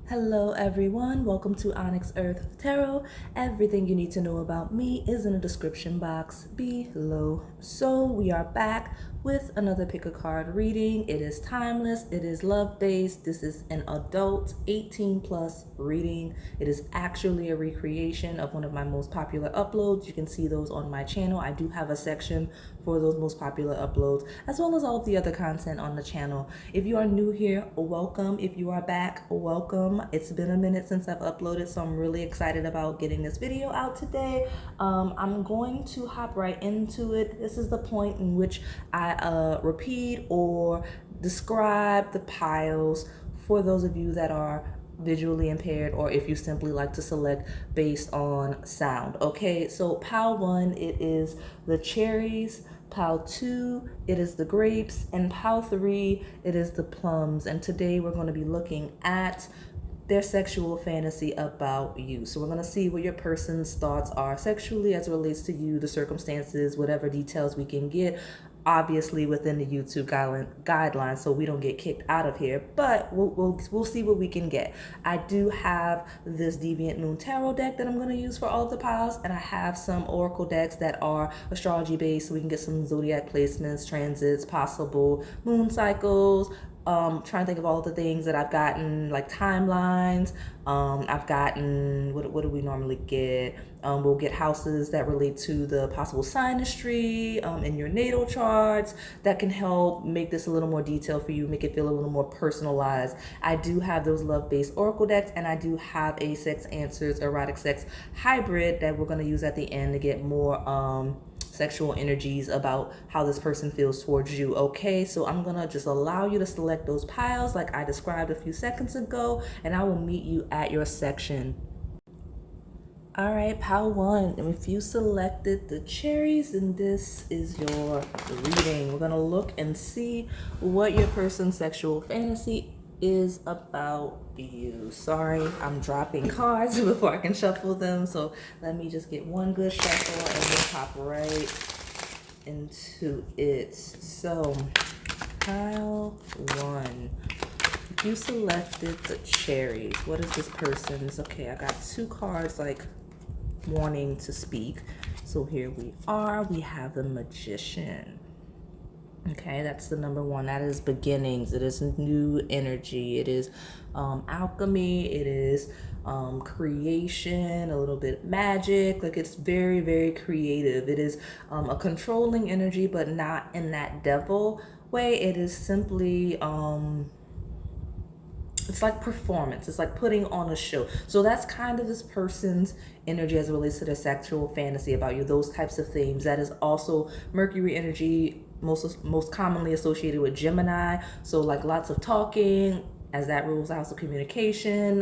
Hello everyone, welcome to Onyx Earth Tarot. Everything you need to know about me is in the description box below. So we are back with another pick a card reading. It is timeless, it is love-based. This is an adult 18 plus reading. It is actually a recreation of one of my most popular uploads. You can see those on my channel. I do have a section for those most popular uploads, as well as all of the other content on the channel. If you are new here, welcome. If you are back, welcome. It's been a minute since I've uploaded, so I'm really excited about getting this video out today. I'm going to hop right into it. This is the point in which I repeat or describe the piles for those of you that are visually impaired, or if you simply like to select based on sound. Okay, so pile 1, it is the cherries. Pile 2, it is the grapes, and pile 3, it is the plums. And today we're going to be looking at their sexual fantasy about you. So we're going to see what your person's thoughts are sexually as it relates to you, the circumstances, whatever details we can get, obviously within the YouTube guidelines, so we don't get kicked out of here, but we'll see what we can get. I do have this Deviant Moon Tarot deck that I'm going to use for all of the piles, and I have some Oracle decks that are astrology based, so we can get some zodiac placements, transits, possible moon cycles. Trying to think of all the things that I've gotten, like timelines. I've gotten, what do we normally get? We'll get houses that relate to the possible synastry in your natal charts that can help make this a little more detailed for you, make it feel a little more personalized. I do have those love-based oracle decks, and I do have a sex answers erotic sex hybrid that we're going to use at the end to get more sexual energies about how this person feels towards you. Okay, so I'm gonna just allow you to select those piles like I described a few seconds ago, and I will meet you at your section. All right, pile 1, and if you selected the cherries, then this is your reading. We're gonna look and see what your person's sexual fantasy is about you. Sorry, I'm dropping cards before I can shuffle them, so let me just get one good shuffle and we'll hop right into it. So, pile 1. If you selected the cherries, what is this person's? Okay, I got 2 cards like wanting to speak. So here we are. We have the Magician. Okay, that's the number 1. That is beginnings. It is new energy. It is alchemy. It is creation, a little bit magic. Like, it's very, very creative. It is a controlling energy, but not in that devil way. It is simply it's like performance. It's like putting on a show. So that's kind of this person's energy as it relates to their sexual fantasy about you, those types of themes. That is also Mercury energy, most commonly associated with Gemini. So like lots of talking, as that rules the house of communication.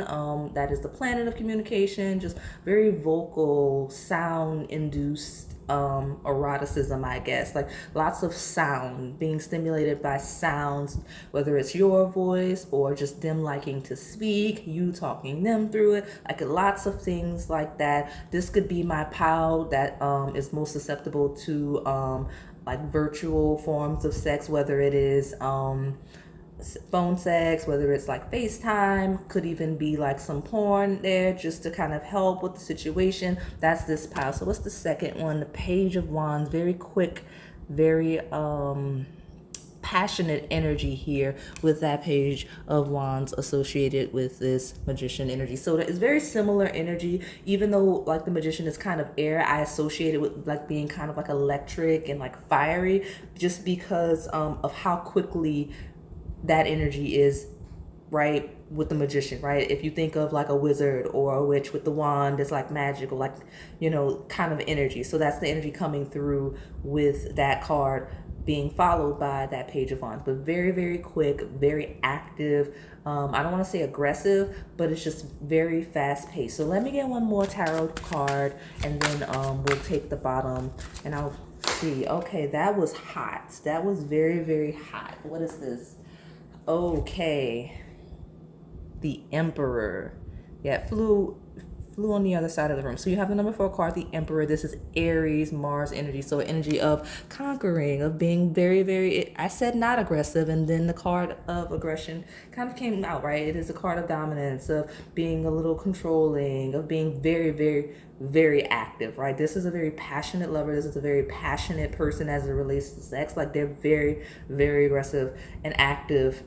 That is the planet of communication. Just very vocal, sound induced eroticism, I guess. Like lots of sound, being stimulated by sounds, whether it's your voice or just them liking to speak, you talking them through it, like lots of things like that. This could be my pal that is most susceptible to like virtual forms of sex, whether it is phone sex, whether it's like FaceTime, could even be like some porn there just to kind of help with the situation. That's this pile. So what's the second one? The Page of Wands. Very quick, very passionate energy here with that Page of Wands associated with this Magician energy. So it's very similar energy, even though like the Magician is kind of air. I associate it with like being kind of like electric and like fiery, just because of how quickly that energy is, right, with the Magician, right? If you think of like a wizard or a witch with the wand, it's like magical, like, you know, kind of energy. So that's the energy coming through with that card being followed by that Page of Wands. But very, very quick, very active. I don't want to say aggressive, but it's just very fast paced. So let me get one more tarot card, and then we'll take the bottom and I'll see. Okay, that was hot. That was very, very hot. What is this? Okay, the Emperor. Yeah, flew on the other side of the room. So you have the number 4 card, the Emperor. This is Aries, Mars energy. So energy of conquering, of being very, very, I said not aggressive, and then the card of aggression kind of came out, right? It is a card of dominance, of being a little controlling, of being very, very, very active, right? This is a very passionate lover. This is a very passionate person as it relates to sex. Like they're very, very aggressive and active,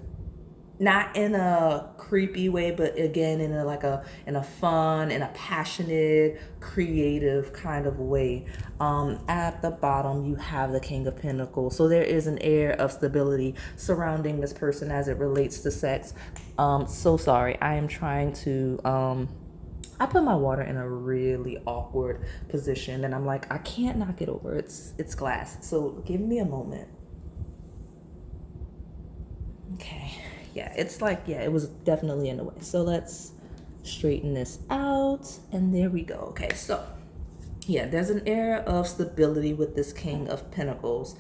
not in a creepy way, but again in a fun, in a passionate, creative kind of way. At the bottom you have the King of Pentacles, so there is an air of stability surrounding this person as it relates to sex. So sorry, I am trying to I put my water in a really awkward position and I'm like, I can't knock it over, it's glass, so give me a moment. Okay, yeah, it's like, yeah, it was definitely in the way. So let's straighten this out, and there we go. Okay, so yeah, there's an air of stability with this King of Pentacles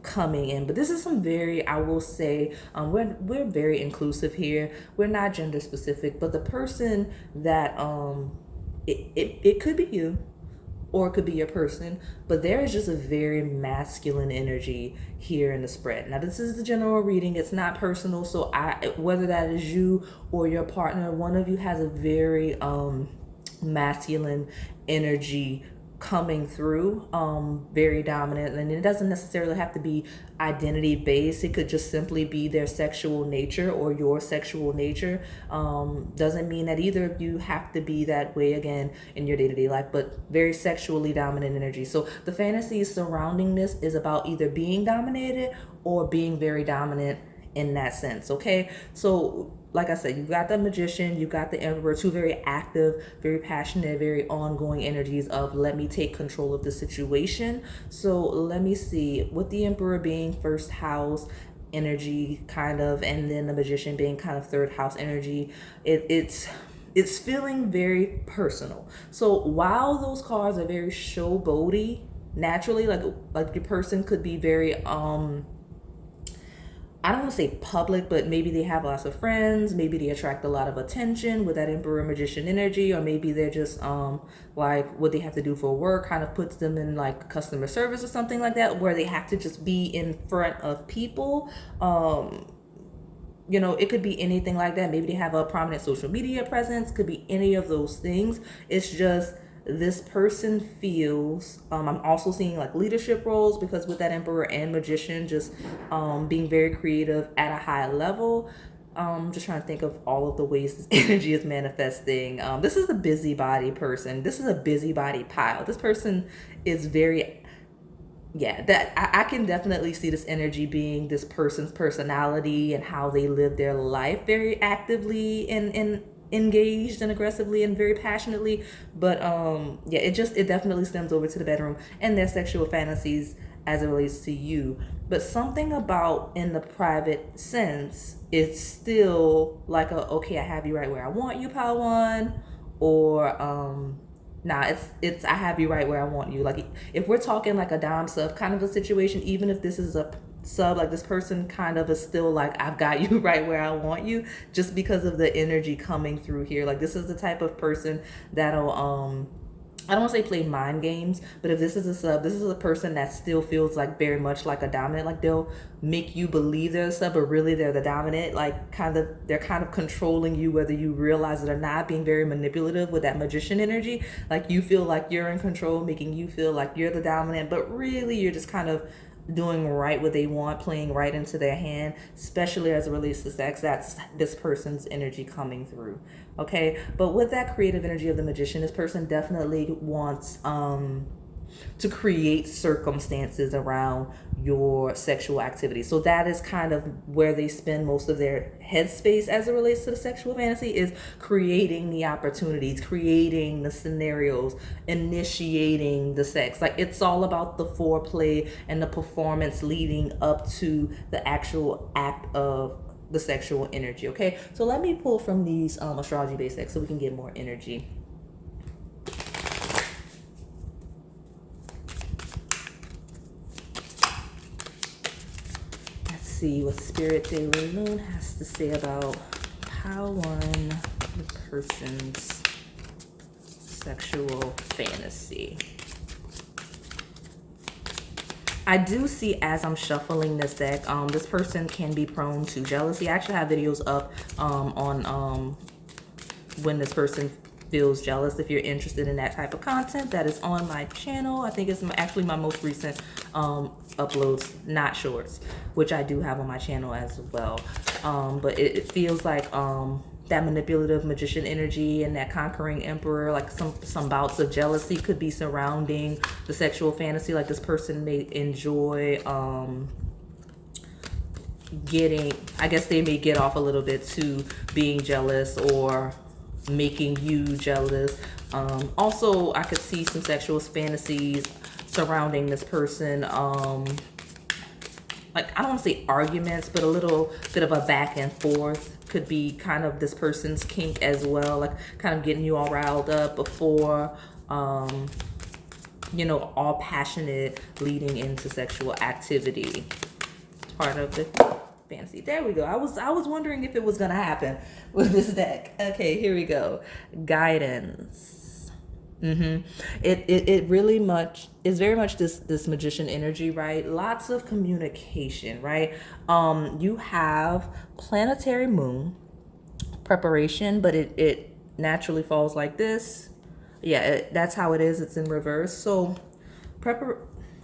coming in, but this is some very, I will say, we're very inclusive here. We're not gender specific, but the person that it could be you, or it could be your person, but there is just a very masculine energy here in the spread. Now, this is the general reading. It's not personal. So whether that is you or your partner, one of you has a very masculine energy coming through, very dominant, and it doesn't necessarily have to be identity based. It could just simply be their sexual nature or your sexual nature. Doesn't mean that either of you have to be that way again in your day-to-day life, but very sexually dominant energy. So the fantasy surrounding this is about either being dominated or being very dominant in that sense. Okay, so like I said, you've got the Magician, you've got the Emperor, two very active, very passionate, very ongoing energies of let me take control of the situation. So let me see, with the Emperor being first house energy kind of, and then the Magician being kind of third house energy, it's feeling very personal. So while those cards are very showboaty naturally, like your person could be very I don't want to say public, but maybe they have lots of friends. Maybe they attract a lot of attention with that Emperor Magician energy, or maybe they're just like what they have to do for work kind of puts them in like customer service or something like that, where they have to just be in front of people. You know, it could be anything like that. Maybe they have a prominent social media presence. Could be any of those things. It's just this person feels, I'm also seeing like leadership roles, because with that Emperor and Magician just being very creative at a high level. Just trying to think of all of the ways this energy is manifesting. This is a busybody person. This is a busybody pile. This person is very, yeah, that I can definitely see this energy being this person's personality and how they live their life very actively and engaged and aggressively and very passionately. But yeah, it definitely stems over to the bedroom and their sexual fantasies as it relates to you. But something about in the private sense, it's still like a, okay, I have you right where I want you, pile one, or nah, it's I have you right where I want you. Like if we're talking like a dom sub kind of a situation, even if this is a sub, like this person kind of is still like, I've got you right where I want you, just because of the energy coming through here. Like this is the type of person that'll I don't want to say play mind games, but if this is a sub, this is a person that still feels like very much like a dominant. Like they'll make you believe they're a sub, but really they're the dominant. Like they're kind of controlling you, whether you realize it or not, being very manipulative with that Magician energy. Like you feel like you're in control, making you feel like you're the dominant, but really you're just kind of doing right what they want, playing right into their hand, especially as it relates to sex. That's this person's energy coming through. Okay, but with that creative energy of the Magician, this person definitely wants to create circumstances around your sexual activity. So that is kind of where they spend most of their headspace as it relates to the sexual fantasy, is creating the opportunities, creating the scenarios, initiating the sex. Like it's all about the foreplay and the performance leading up to the actual act of the sexual energy. Okay, so let me pull from these astrology basics so we can get more energy. See what Spirit Daily Moon has to say about pile one, the person's sexual fantasy. I do see, as I'm shuffling this deck, this person can be prone to jealousy. I actually have videos up on when this person feels jealous. If you're interested in that type of content, that is on my channel. I think it's actually my most recent uploads, not shorts, which I do have on my channel as well. But it feels like that manipulative magician energy and that conquering emperor, like some bouts of jealousy could be surrounding the sexual fantasy. Like this person may enjoy I guess they may get off a little bit to being jealous or making you jealous. Also, I could see some sexual fantasies surrounding this person. Like, I don't want to say arguments, but a little bit of a back and forth could be kind of this person's kink as well, like kind of getting you all riled up before, you know, all passionate leading into sexual activity. It's part of the fantasy. There we go. I was wondering if it was gonna happen with this deck. Okay, here we go. Guidance. It really much is very much this magician energy, right? Lots of communication, right? You have planetary moon preparation, but it naturally falls like this. Yeah, that's how it is. It's in reverse. So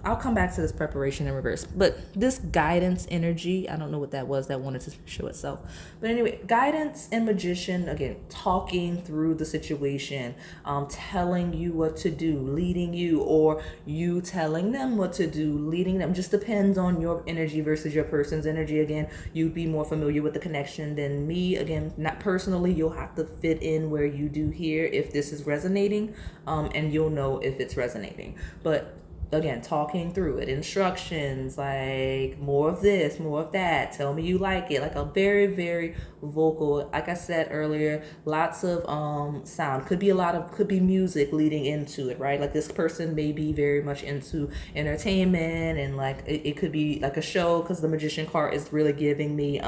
I'll come back to this preparation in reverse, but this guidance energy, I don't know what that was that wanted to show itself. But anyway, guidance and magician, again, talking through the situation, telling you what to do, leading you, or you telling them what to do, leading them. Just depends on your energy versus your person's energy. Again, you'd be more familiar with the connection than me. Again, not personally, you'll have to fit in where you do here if this is resonating, and you'll know if it's resonating. But again, talking through it, instructions, like more of this, more of that, tell me you like it, like a very, very vocal, like I said earlier, lots of sound, could be music leading into it, right? Like this person may be very much into entertainment, and like it could be like a show, because the magician card is really giving me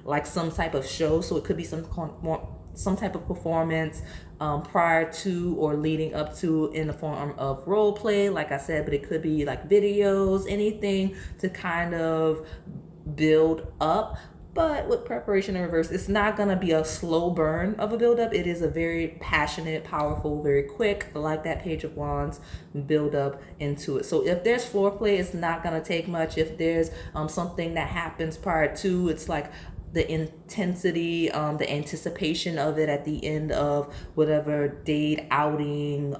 like some type of show, so it could be some type of performance prior to or leading up to, in the form of role play, like I said, but it could be like videos, anything to kind of build up. But with preparation in reverse, it's not going to be a slow burn of a build up. It is a very passionate, powerful, very quick, like that Page of Wands, build up into it. So if there's foreplay, it's not going to take much. If there's something that happens prior to, it's like the intensity, the anticipation of it at the end of whatever date, outing,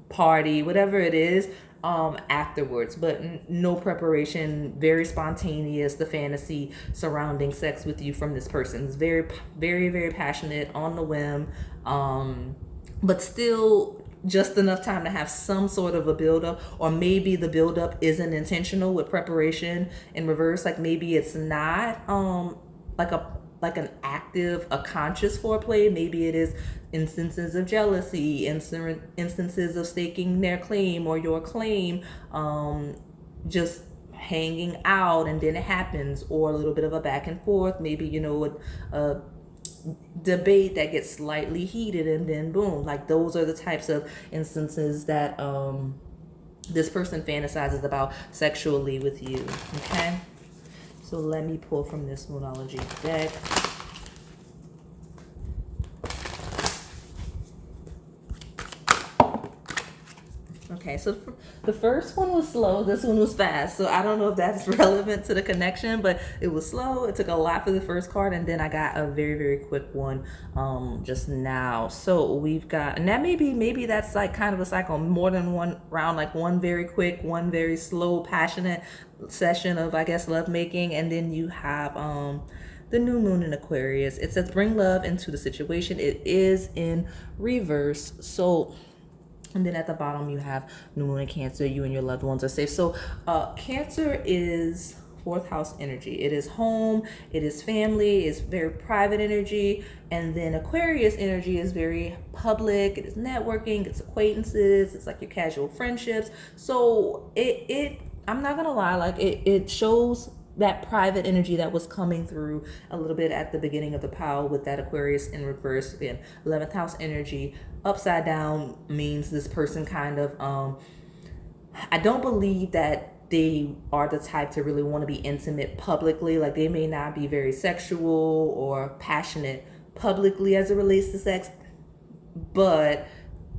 party, whatever it is, afterwards. But no preparation, very spontaneous, the fantasy surrounding sex with you from this person is very, very, very passionate, on the whim, but still just enough time to have some sort of a buildup, or maybe the buildup isn't intentional with preparation in reverse. Like maybe it's not like an active, a conscious foreplay. Maybe it is instances of jealousy, instances of staking their claim or your claim, just hanging out, and then it happens, or a little bit of a back and forth. Maybe, you know, a debate that gets slightly heated, and then boom. Like those are the types of instances that this person fantasizes about sexually with you. Okay, so let me pull from this Moonology deck. Okay, so the first one was slow, this one was fast. So I don't know if that's relevant to the connection, but it was slow. It took a lot for the first card, and then I got a very, very quick one just now. So we've got, and that maybe that's like kind of a cycle, more than one round, like one very quick, one very slow, passionate session of, I guess, love making, and then you have the new moon in Aquarius. It says bring love into the situation. It is in reverse. So, and then at the bottom you have new moon in Cancer. You and your loved ones are safe. So Cancer is fourth house energy. It is home, it is family, it's very private energy. And then Aquarius energy is very public, it is networking, it's acquaintances, it's like your casual friendships. So it I'm not gonna lie, like it shows that private energy that was coming through a little bit at the beginning of the pile with that Aquarius in reverse. Again, 11th house energy upside down means this person kind of I don't believe that they are the type to really want to be intimate publicly. Like, they may not be very sexual or passionate publicly as it relates to sex, but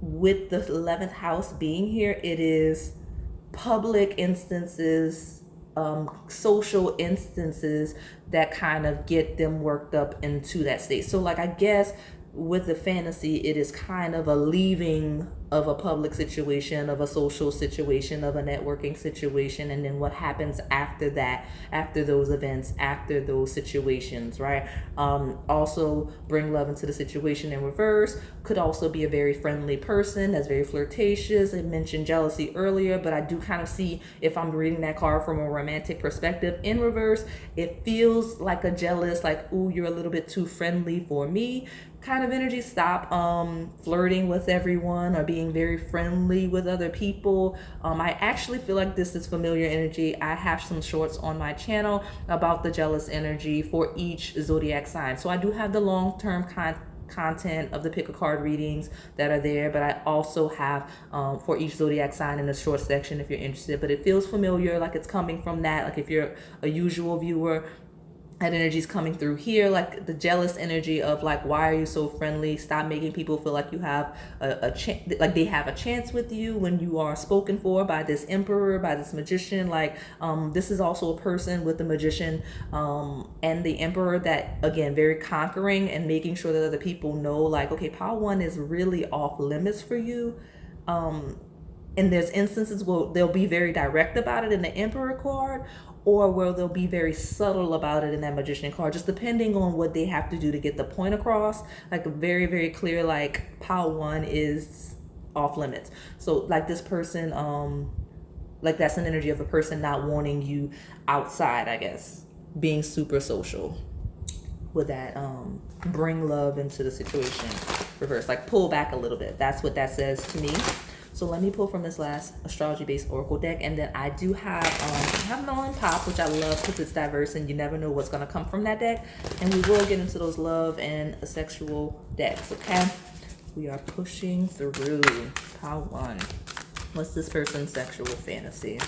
with the 11th house being here, it is public instances, social instances that kind of get them worked up into that state. So like, I guess with the fantasy, it is kind of a leaving of a public situation, of a social situation, of a networking situation, and then what happens after that, after those events, after those situations, right? Also bring love into the situation in reverse. Could also be a very friendly person that's very flirtatious. I mentioned jealousy earlier, but I do kind of see, if I'm reading that card from a romantic perspective in reverse, it feels like a jealous, like, ooh, you're a little bit too friendly for me kind of energy. Stop flirting with everyone or being very friendly with other people. I actually feel like this is familiar energy. I have some shorts on my channel about the jealous energy for each zodiac sign. So I do have the long-term content of the pick a card readings that are there, but I also have for each zodiac sign in the short section if you're interested. But it feels familiar, like it's coming from that. Like if you're a usual viewer, that energy is coming through here, like the jealous energy of like, why are you so friendly? Stop making people feel like you have a chance, like they have a chance with you when you are spoken for by this emperor, by this magician. Like this is also a person with the magician and the emperor that, again, very conquering and making sure that other people know, like, okay, pile one is really off limits for you. And there's instances where they'll be very direct about it in the emperor card, or where they'll be very subtle about it in that magician card, just depending on what they have to do to get the point across. Like very, very clear, like pile one is off limits. So like this person, like that's an energy of a person not wanting you outside, I guess, being super social with that. Bring love into the situation, reverse, like pull back a little bit. That's what that says to me. So let me pull from this last astrology-based oracle deck, and then I do have an on pop, which I love because it's diverse and you never know what's going to come from that deck. And we will get into those love and sexual decks, okay? We are pushing through pile one. What's this person's sexual fantasy?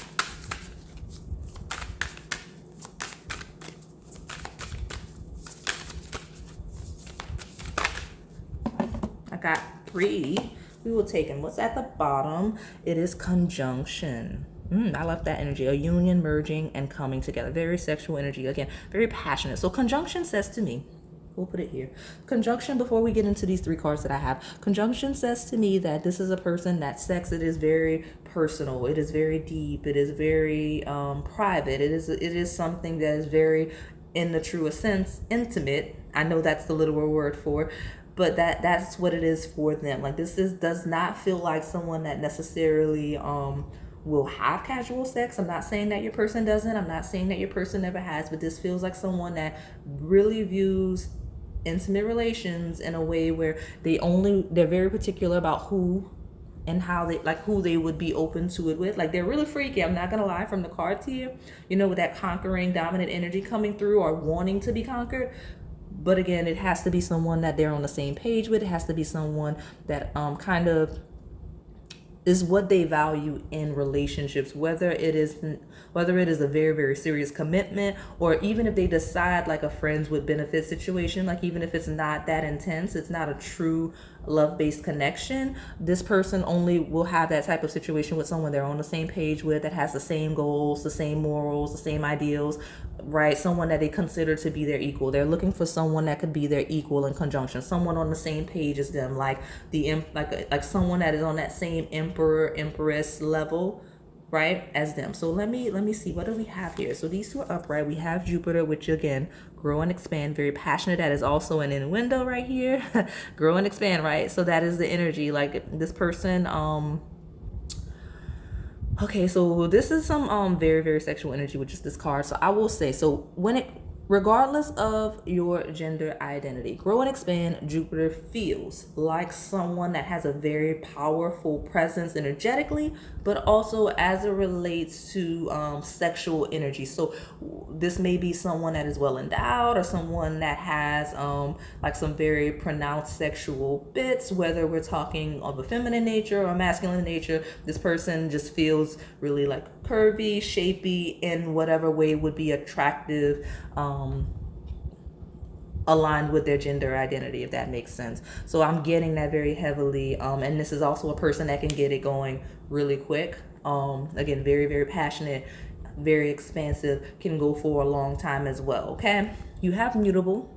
I got 3. We will take them. What's at the bottom? It is conjunction. I love that energy. A union, merging, and coming together. Very sexual energy. Again, very passionate. So conjunction says to me, we'll put it here. Conjunction, before we get into these 3 cards that I have, conjunction says to me that this is a person that sex, it is very personal. It is very deep. It is very private. It is something that is very, in the truest sense, intimate. I know that's the literal word for, but that's what it is for them. Like does not feel like someone that necessarily will have casual sex. I'm not saying that your person doesn't. I'm not saying that your person never has, but this feels like someone that really views intimate relations in a way where they're very particular about who and how they, like who they would be open to it with. Like they're really freaky. I'm not gonna lie, from the cards here, you know, with that conquering dominant energy coming through or wanting to be conquered. But again, it has to be someone that they're on the same page with. It has to be someone that kind of is what they value in relationships, whether it is a very, very serious commitment, or even if they decide like a friends with benefit situation, like even if it's not that intense, it's not a true love-based connection, this person only will have that type of situation with someone they're on the same page with, that has the same goals, the same morals, the same ideals, right? Someone that they consider to be their equal. They're looking for someone that could be their equal in conjunction, someone on the same page as them, like someone that is on that same emperor, empress level, right, as them. So let me see, what do we have here? So these 2 are upright. We have Jupiter, which again, grow and expand, very passionate. That is also an innuendo right here. Grow and expand, right? So that is the energy. Like this person, okay, so this is some very, very sexual energy with just this card. So I will say, so when Regardless of your gender identity, grow and expand, Jupiter feels like someone that has a very powerful presence energetically, but also as it relates to sexual energy. So this may be someone that is well endowed, or someone that has like some very pronounced sexual bits, whether we're talking of a feminine nature or masculine nature. This person just feels really like curvy, shapy, in whatever way would be attractive, aligned with their gender identity, if that makes sense. So I'm getting that very heavily, and this is also a person that can get it going really quick. Again, very, very passionate, very expansive, can go for a long time as well. Okay, you have mutable,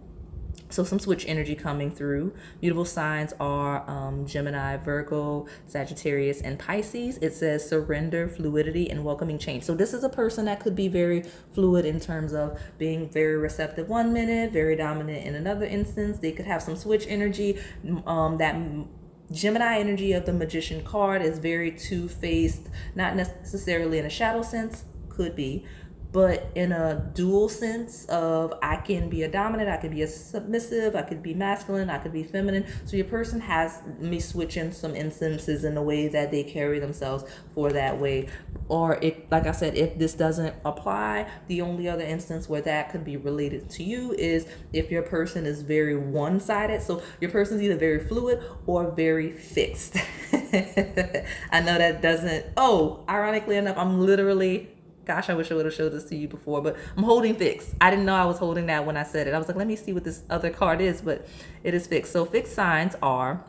so some switch energy coming through. Mutable signs are Gemini, Virgo, Sagittarius, and Pisces. It says surrender, fluidity, and welcoming change. So this is a person that could be very fluid in terms of being very receptive one minute, very dominant in another instance. They could have some switch energy. That Gemini energy of the Magician card is very two-faced, not necessarily in a shadow sense, could be, but in a dual sense of I can be a dominant, I could be a submissive, I could be masculine, I could be feminine. So your person has me switch in some instances in the way that they carry themselves for that way. Or if, like I said, if this doesn't apply, the only other instance where that could be related to you is if your person is very one-sided. So your person's either very fluid or very fixed. I know that doesn't, ironically enough, I'm literally, gosh, I wish I would have showed this to you before, but I'm holding fixed. I didn't know I was holding that when I said it. I was like, let me see what this other card is, but it is fixed. So fixed signs are,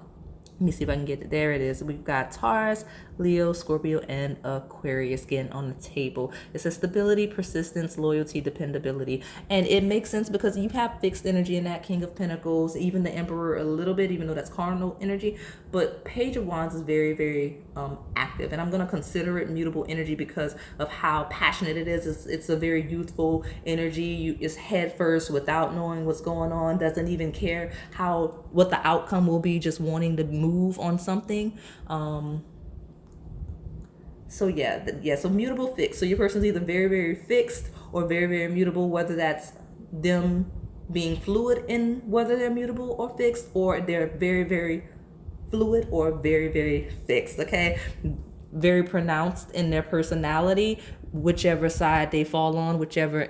let me see if I can get it. There it is. We've got Taurus, Leo, Scorpio, and Aquarius again on the table. It says stability, persistence, loyalty, dependability. And it makes sense because you have fixed energy in that King of Pentacles, even the Emperor a little bit, even though that's cardinal energy. But Page of Wands is very, very active. And I'm going to consider it mutable energy because of how passionate it is. It's a very youthful energy. It's head first without knowing what's going on, doesn't even care what the outcome will be, just wanting to move on something. So mutable, fixed. So your person's either very, very fixed or very, very mutable, whether that's them being fluid in whether they're mutable or fixed, or they're very, very fluid or very, very fixed, okay? Very pronounced in their personality, whichever side they fall on, whichever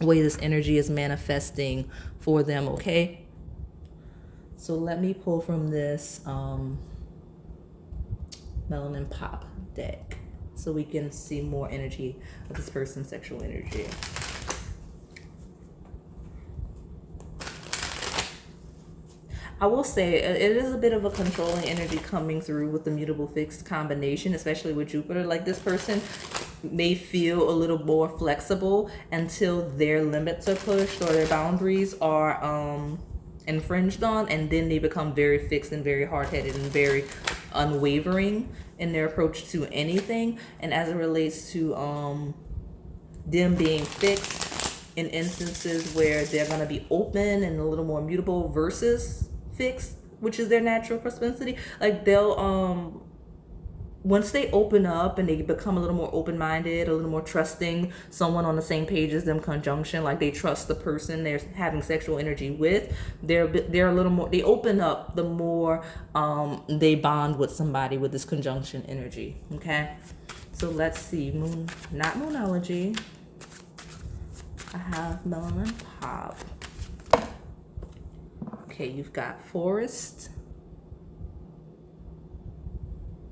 way this energy is manifesting for them, okay? So let me pull from this Melanin Pop deck so we can see more energy of this person's sexual energy. I will say it is a bit of a controlling energy coming through with the mutable fixed combination, especially with Jupiter. Like this person may feel a little more flexible until their limits are pushed or their boundaries are infringed on, and then they become very fixed and very hard-headed and very unwavering in their approach to anything. And as it relates to them being fixed in instances where they're going to be open and a little more mutable versus fixed, which is their natural propensity, like they'll once they open up and they become a little more open-minded, a little more trusting, someone on the same page as them, conjunction, like they trust the person they're having sexual energy with, they're a little more, they open up the more they bond with somebody with this conjunction energy, okay? So let's see, not Moonology. I have Melanin Pop. Okay, you've got Forest.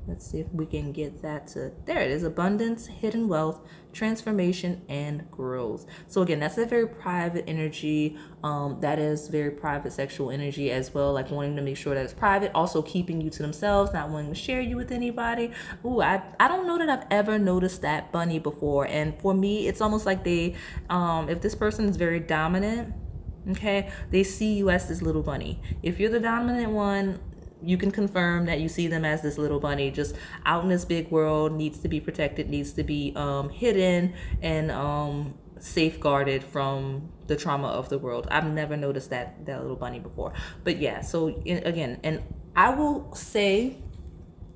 Let's see if we can get that to, there it is, abundance, hidden wealth, transformation, and growth. So again, that's a very private energy. That is very private sexual energy as well, like wanting to make sure that it's private, also keeping you to themselves, not wanting to share you with anybody. Ooh, I don't know that I've ever noticed that bunny before. And for me, it's almost like they, if this person is very dominant, okay, they see you as this little bunny. If you're the dominant one, you can confirm that you see them as this little bunny just out in this big world, needs to be protected, needs to be hidden and safeguarded from the trauma of the world. I've never noticed that little bunny before. But yeah, so again, and I will say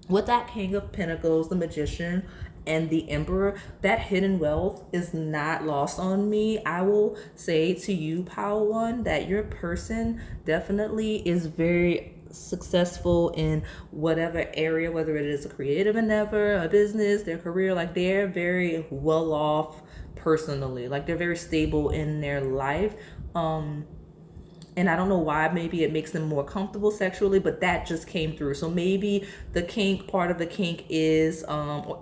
with that King of Pentacles, the Magician, and the Emperor, that hidden wealth is not lost on me. I will say to you, Power One, that your person definitely is very successful in whatever area, whether it is a creative endeavor, a business, their career. Like, they're very well off personally. Like, they're very stable in their life. And I don't know why, maybe it makes them more comfortable sexually, but that just came through. So maybe the kink, part of the kink is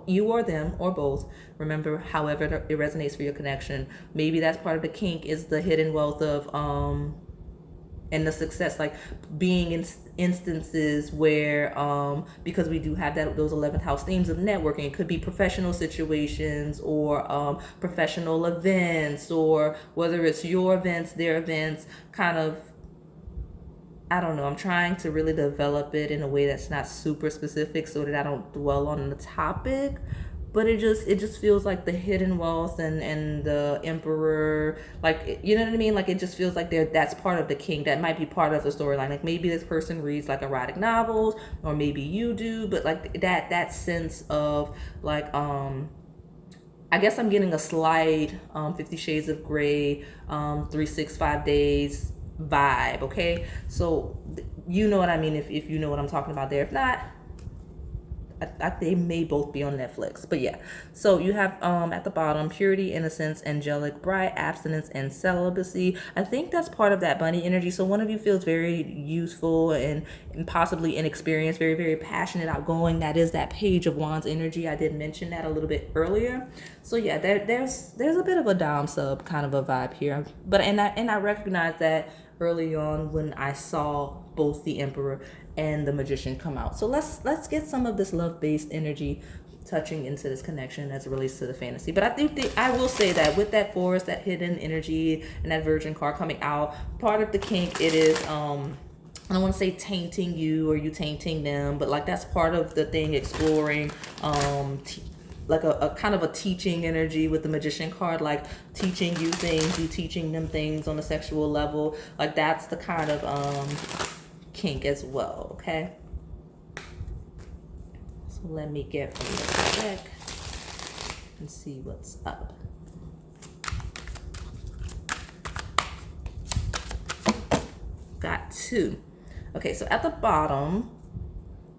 you or them or both. Remember, however it resonates for your connection. Maybe that's part of the kink, is the hidden wealth of and the success, like being in instances where because we do have those 11th house themes of networking. It could be professional situations, or professional events, or whether it's your events, their events, kind of, I don't know. I'm trying to really develop it in a way that's not super specific so that I don't dwell on the topic. But it just feels like the hidden wealth and the Emperor, like, you know what I mean? Like, it just feels like that's part of the king. That might be part of the storyline. Like, maybe this person reads like erotic novels, or maybe you do, but like that sense of like I guess I'm getting a slight 50 Shades of Grey, 365 days vibe. Okay, so you know what I mean, if you know what I'm talking about there. If not, they may both be on Netflix. But yeah, so you have at the bottom, purity, innocence, angelic, bright, abstinence, and celibacy. I think that's part of that bunny energy. So one of you feels very youthful and possibly inexperienced, very, very passionate, outgoing. That is that Page of Wands energy. I did mention that a little bit earlier. So yeah, there's a bit of a dom sub kind of a vibe here. But I recognize that early on when I saw both the Emperor and the Magician come out. So let's get some of this love-based energy touching into this connection as it relates to the fantasy. But I think I will say that with that Forest, that hidden energy, and that Virgin card coming out, part of the kink, it is I don't want to say tainting you or you tainting them, but like that's part of the thing, exploring like a kind of a teaching energy with the Magician card, like teaching you things, you teaching them things on a sexual level. Like that's the kind of kink as well. Okay, so let me get from the deck and see what's up. Got two. Okay, so at the bottom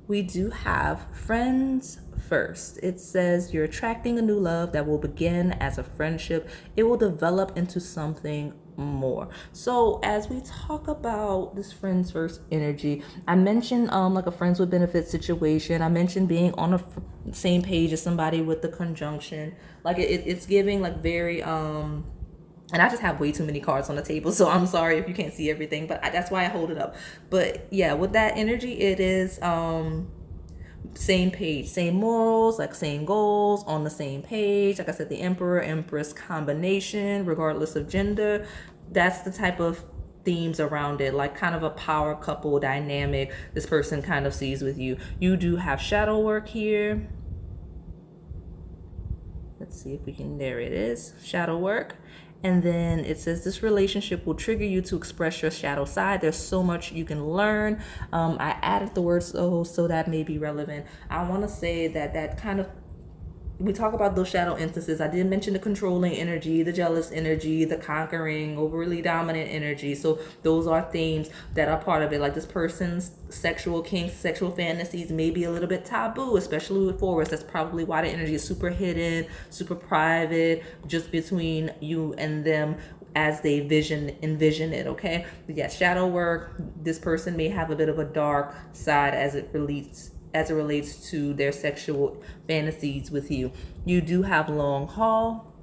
we do have friends first. It says you're attracting a new love that will begin as a friendship. It will develop into something more. So as we talk about this friends first energy, I mentioned like a friends with benefits situation. I mentioned being on the same page as somebody with the conjunction. Like it's giving like very and I just have way too many cards on the table, so I'm sorry if you can't see everything, but that's why I hold it up. But yeah, with that energy, it is same page, same morals, like same goals, on the same page. Like I said, the Emperor Empress combination, regardless of gender. That's the type of themes around it, like kind of a power couple dynamic this person kind of sees with you. You do have shadow work here. Let's see if we can, there it is, shadow work. And then it says this relationship will trigger you to express your shadow side. There's so much you can learn. I added the word so that may be relevant. I want to say that kind of, we talk about those shadow instances. I did mention the controlling energy, the jealous energy, the conquering, overly dominant energy. So those are themes that are part of it. Like this person's sexual kinks, sexual fantasies may be a little bit taboo, especially with Forest. That's probably why the energy is super hidden, super private, just between you and them as they envision it. Okay, yeah, shadow work. This person may have a bit of a dark side as it relates to their sexual fantasies with you. You do have long haul.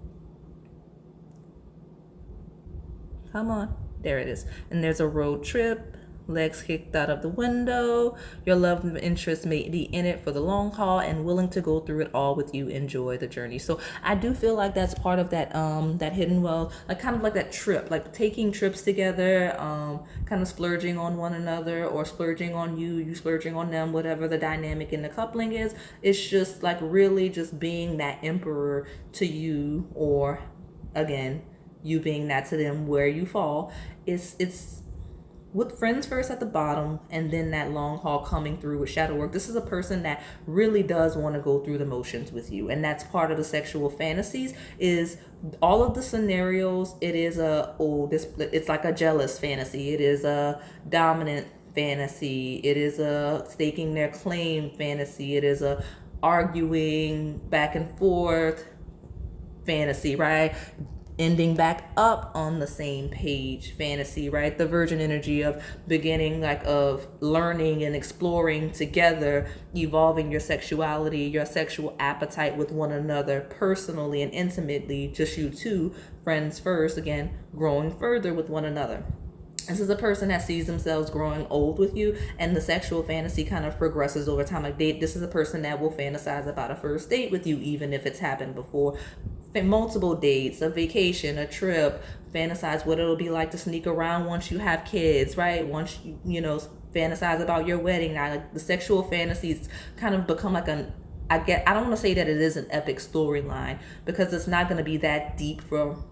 Come on, there it is. And there's a road trip, legs kicked out of the window. Your love interest may be in it for the long haul and willing to go through it all with you. Enjoy the journey. So I do feel like that's part of that that hidden wealth, like kind of like that trip, like taking trips together, kind of splurging on one another, or splurging on you splurging on them, whatever the dynamic in the coupling is. It's just like really just being that Emperor to you, or again, you being that to them, where you fall. It's with friends first at the bottom, and then that long haul coming through with shadow work. This is a person that really does want to go through the motions with you, and that's part of the sexual fantasies. Is all of the scenarios. It is it's like a jealous fantasy. It is a dominant fantasy. It is a staking their claim fantasy. It is a arguing back and forth fantasy, right? Ending back up on the same page fantasy, right? The virgin energy of beginning, like of learning and exploring together, evolving your sexuality, your sexual appetite with one another personally and intimately, just you two, friends first, again, growing further with one another. This is a person that sees themselves growing old with you, and the sexual fantasy kind of progresses over time. Like this is a person that will fantasize about a first date with you, even if it's happened before. Multiple dates, a vacation, a trip, fantasize what it'll be like to sneak around once you have kids, right? Once you know, fantasize about your wedding. Now, like the sexual fantasies kind of become like I don't want to say that it is an epic storyline, because it's not going to be that deep for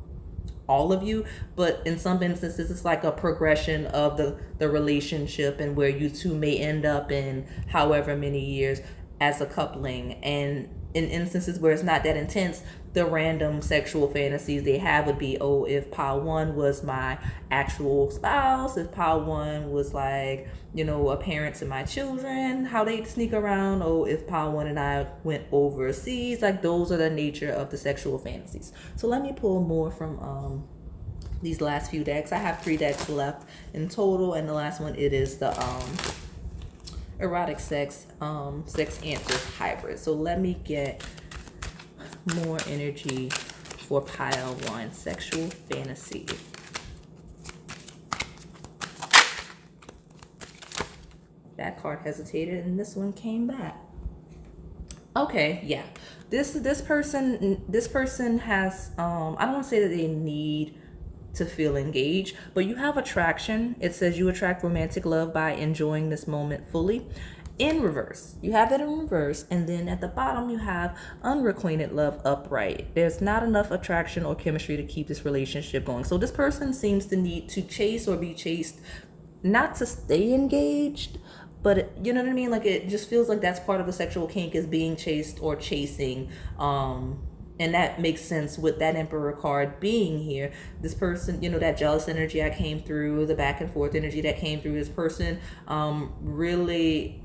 all of you, but in some instances it's like a progression of the relationship, and where you two may end up in however many years as a coupling. And in instances where it's not that intense, the random sexual fantasies they have would be, oh, if pile one was my actual spouse, if pile one was like, you know, a parent to my children, how they sneak around, oh, if pile one and I went overseas. Like those are the nature of the sexual fantasies. So let me pull more from these last few decks. I have 3 decks left in total, and the last one, it is the erotic sex answers hybrid. So let me get more energy for pile 1, sexual fantasy. That card hesitated and this one came back. Okay, yeah. This person has I don't want to say that they need to feel engaged, but you have attraction. It says you attract romantic love by enjoying this moment fully. In reverse, you have it in reverse, and then at the bottom you have unrequited love upright. There's not enough attraction or chemistry to keep this relationship going. So this person seems to need to chase or be chased, not to stay engaged, but you know what I mean? Like it just feels like that's part of the sexual kink, is being chased or chasing. And that makes sense with that Emperor card being here. This person, you know, that jealous energy I came through, the back and forth energy that came through, this person really,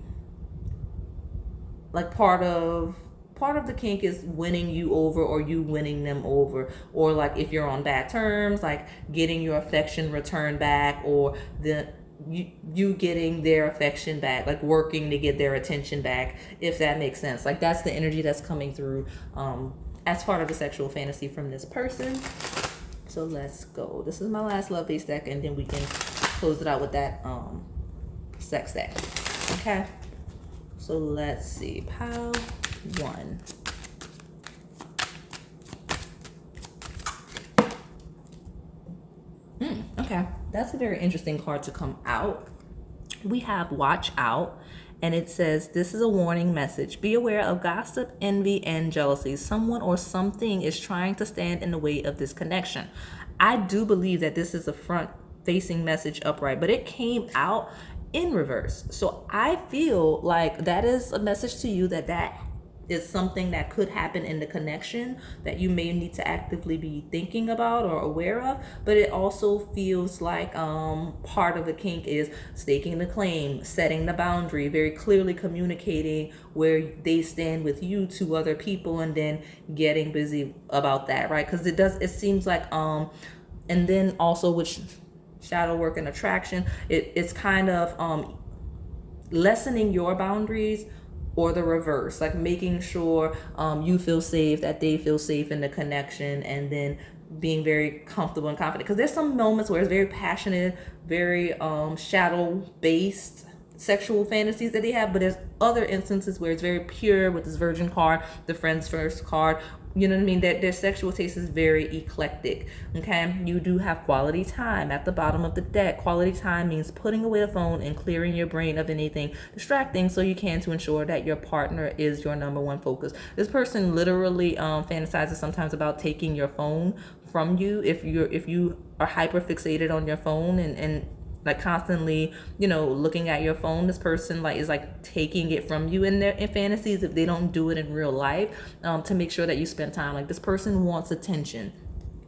like part of the kink is winning you over, or you winning them over, or like if you're on bad terms, like getting your affection returned back, or you getting their affection back, like working to get their attention back, if that makes sense. Like that's the energy that's coming through as part of the sexual fantasy from this person. So let's go. This is my last love base deck, and then we can close it out with that sex deck. Okay, so let's see, pile 1. Okay, that's a very interesting card to come out. We have Watch Out, and it says, this is a warning message. Be aware of gossip, envy, and jealousy. Someone or something is trying to stand in the way of this connection. I do believe that this is a front-facing message upright, but it came out in reverse. So I feel like that is a message to you that is something that could happen in the connection that you may need to actively be thinking about or aware of. But it also feels like part of the kink is staking the claim, setting the boundary, very clearly communicating where they stand with you to other people, and then getting busy about that, right? Because it seems like and then also with shadow work and attraction, it's kind of lessening your boundaries, or the reverse, like making sure you feel safe, that they feel safe in the connection, and then being very comfortable and confident. Because there's some moments where it's very passionate, very shadow-based sexual fantasies that they have, but there's other instances where it's very pure with this Virgin card, the Friends First card. You know what I mean? Their sexual taste is very eclectic. Okay, you do have quality time at the bottom of the deck. Quality time means putting away the phone and clearing your brain of anything distracting, so you can, to ensure that your partner is your number one focus. This person literally fantasizes sometimes about taking your phone from you if you are hyper fixated on your phone, and like constantly, looking at your phone. This person like is like taking it from you in their fantasies if they don't do it in real life, to make sure that you spend time. Like this person wants attention,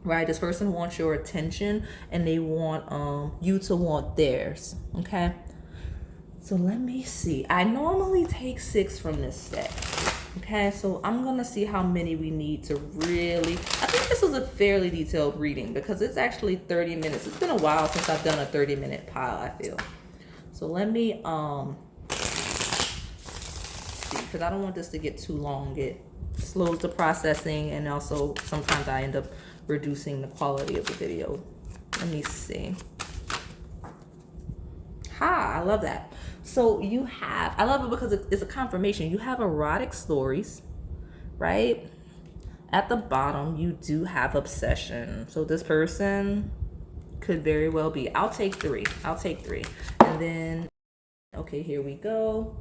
right? This person wants your attention, and they want you to want theirs. Okay, so let me see. I normally take 6 from this set. Okay, so I'm gonna see how many we need to really, I think this was a fairly detailed reading because it's actually 30 minutes. It's been a while since I've done a 30-minute pile, I feel. So let me see, because I don't want this to get too long. It slows the processing, and also sometimes I end up reducing the quality of the video. Let me see. I love that. So you have, I love it because it's a confirmation. You have erotic stories, right? At the bottom, you do have obsession. So this person could very well be, I'll take 3. And then, okay, here we go.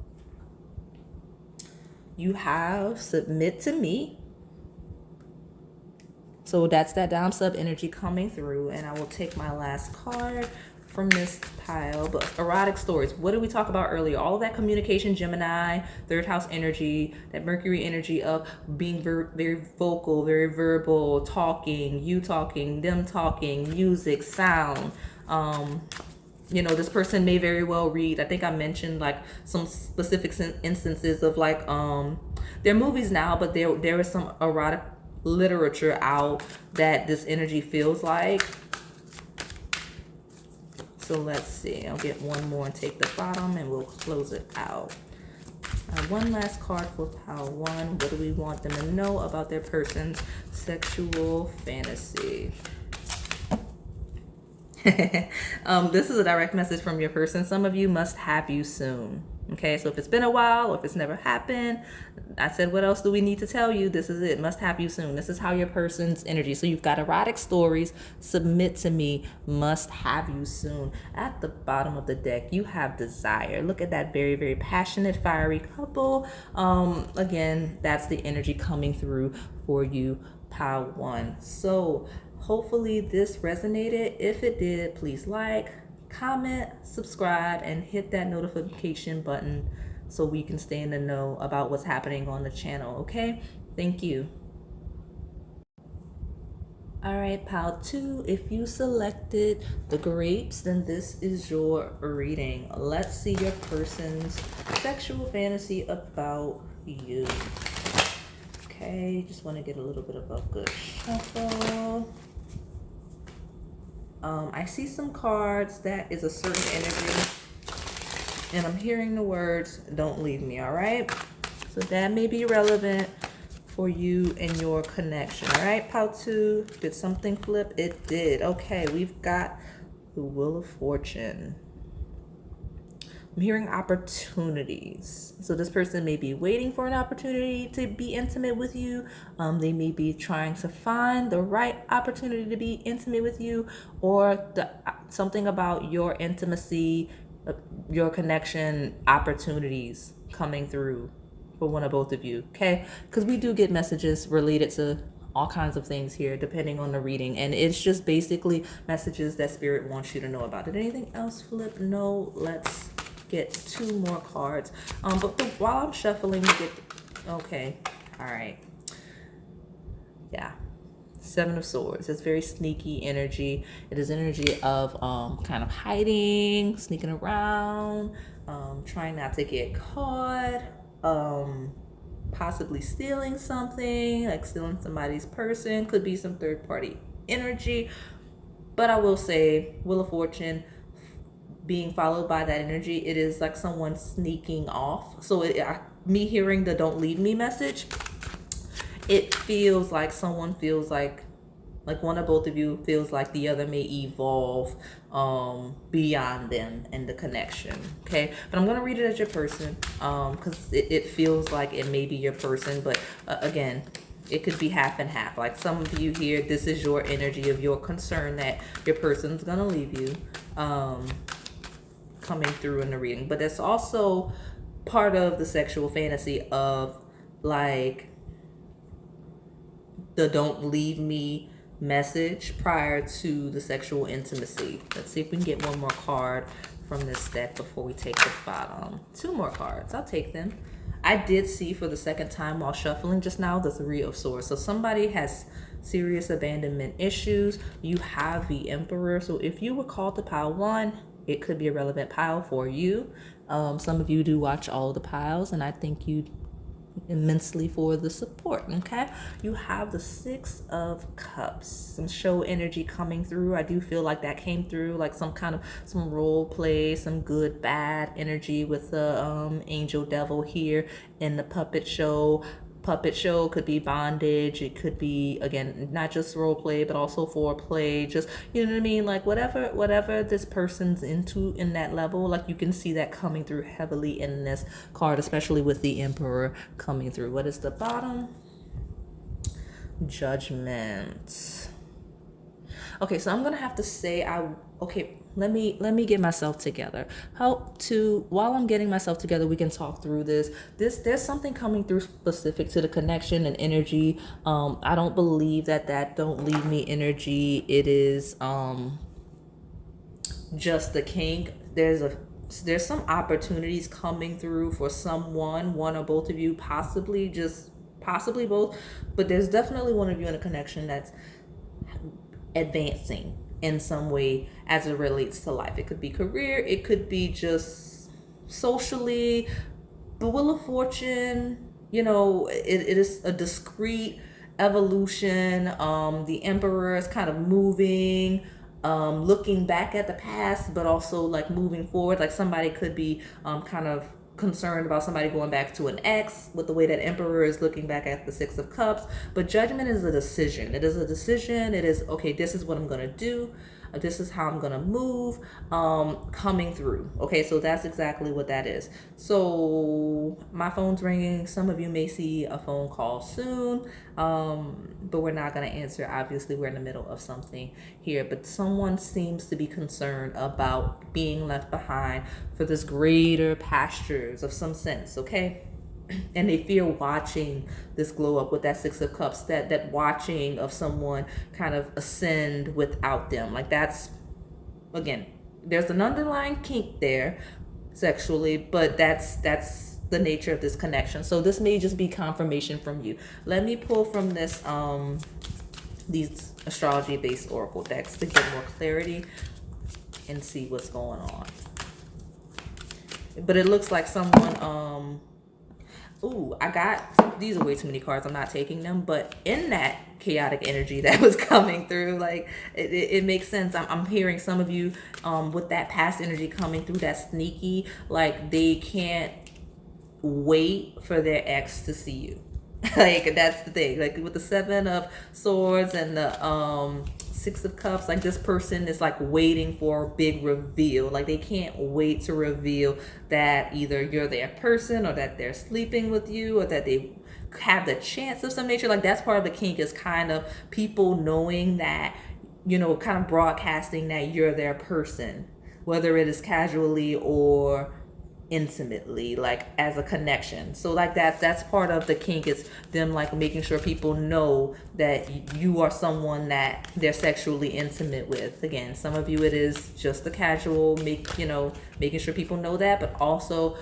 You have submit to me. So that's that dom sub energy coming through. And I will take my last card from this pile. But erotic stories, what did we talk about earlier? All of that communication, Gemini, 3rd house energy, that Mercury energy of being very vocal, very verbal, talking, you talking, them talking, music, sound. This person may very well read, I think I mentioned like some specific instances of like there are movies now, but there is some erotic literature out that this energy feels like. So let's see, I'll get one more and take the bottom, and we'll close it out. One last card for pile 1. What do we want them to know about their person's sexual fantasy? This is a direct message from your person. Some of you must have you soon. Okay, so if it's been a while or if it's never happened, I said, what else do we need to tell you? This is it. Must have you soon. This is how your person's energy. So you've got erotic stories, submit to me, must have you soon. At the bottom of the deck, you have desire. Look at that very, very passionate, fiery couple. Again, that's the energy coming through for you, pile 1. So hopefully this resonated. If it did, please like, comment, subscribe, and hit that notification button so we can stay in the know about what's happening on the channel. Okay, thank you. All right, pile 2, if you selected the grapes, then this is your reading. Let's see your person's sexual fantasy about you. Okay, just want to get a little bit of a good shuffle. I see some cards that is a certain energy, and I'm hearing the words, don't leave me, all right? So that may be relevant for you and your connection, all right? Pile 2, did something flip? It did. Okay, we've got the Wheel of Fortune. I'm hearing opportunities. So this person may be waiting for an opportunity to be intimate with you. They may be trying to find the right opportunity to be intimate with you, or something about your intimacy, your connection, opportunities coming through for one or both of you, okay? Because we do get messages related to all kinds of things here depending on the reading, and it's just basically messages that Spirit wants you to know about. Did anything else flip? No. Let's get 2 more cards. But while I'm shuffling, okay, all right, yeah, 7 of Swords. It's very sneaky energy. It is energy of kind of hiding, sneaking around, trying not to get caught, possibly stealing something, like stealing somebody's person. Could be some third-party energy. But I will say, Wheel of Fortune being followed by that energy, it is like someone sneaking off. So me hearing the don't leave me message, it feels like someone feels like one or both of you feels like the other may evolve beyond them and the connection. Okay, but I'm gonna read it as your person because it feels like it may be your person, but again, it could be half and half. Like some of you here, this is your energy of your concern that your person's gonna leave you, coming through in the reading. But that's also part of the sexual fantasy of like the don't leave me message prior to the sexual intimacy. Let's see if we can get one more card from this deck before we take the bottom. 2 more cards. I'll take them. I did see for the second time while shuffling just now the 3 of Swords. So somebody has serious abandonment issues. You have the Emperor. So if you were called to pile 1, it could be a relevant pile for you. Some of you do watch all the piles, and I thank you immensely for the support. Okay, you have the 6 of Cups, some show energy coming through. I do feel like that came through, like some role play, some good bad energy with the angel devil here in the puppet show. Puppet show could be bondage. It could be, again, not just role play, but also foreplay. Just, you know what I mean? Like whatever this person's into in that level, like you can see that coming through heavily in this card, especially with the Emperor coming through. What is the bottom? Judgment. Okay, so I'm gonna have to say let me get myself together. While I'm getting myself together, we can talk through this. There's something coming through specific to the connection and energy. I don't believe that don't leave me energy. It is just the king. There's some opportunities coming through for someone, one or both of you, possibly both, but there's definitely one of you in a connection that's advancing in some way as it relates to life. It could be career, it could be just socially, the Wheel of Fortune, it is a discrete evolution. The Emperor is kind of moving, looking back at the past, but also like moving forward. Like somebody could be kind of concerned about somebody going back to an ex with the way that Emperor is looking back at the 6 of Cups. But Judgment is a decision. It is a decision. It is, okay, this is what I'm going to do. This is how I'm going to move, coming through. Okay, so that's exactly what that is. So my phone's ringing. Some of you may see a phone call soon, but we're not going to answer. Obviously, we're in the middle of something here, but someone seems to be concerned about being left behind for this greater pastures of some sense, okay? And they fear watching this glow up with that 6 of Cups, that watching of someone kind of ascend without them. Like that's, again, there's an underlying kink there sexually, but that's the nature of this connection. So this may just be confirmation from you. Let me pull from this these astrology based oracle decks to get more clarity and see what's going on. But it looks like someone these are way too many cards. I'm not taking them, but in that chaotic energy that was coming through, like it makes sense. I'm hearing some of you with that past energy coming through, that sneaky, like they can't wait for their ex to see you. Like that's the thing. Like with the 7 of Swords and the 6 of Cups, like this person is like waiting for a big reveal. Like they can't wait to reveal that either you're their person, or that they're sleeping with you, or that they have the chance of some nature. Like that's part of the kink, is kind of people knowing that, kind of broadcasting that you're their person, whether it is casually or intimately, like as a connection. So like that's part of the kink, is them like making sure people know that you are someone that they're sexually intimate with. Again, some of you it is just the casual, making sure people know that, but also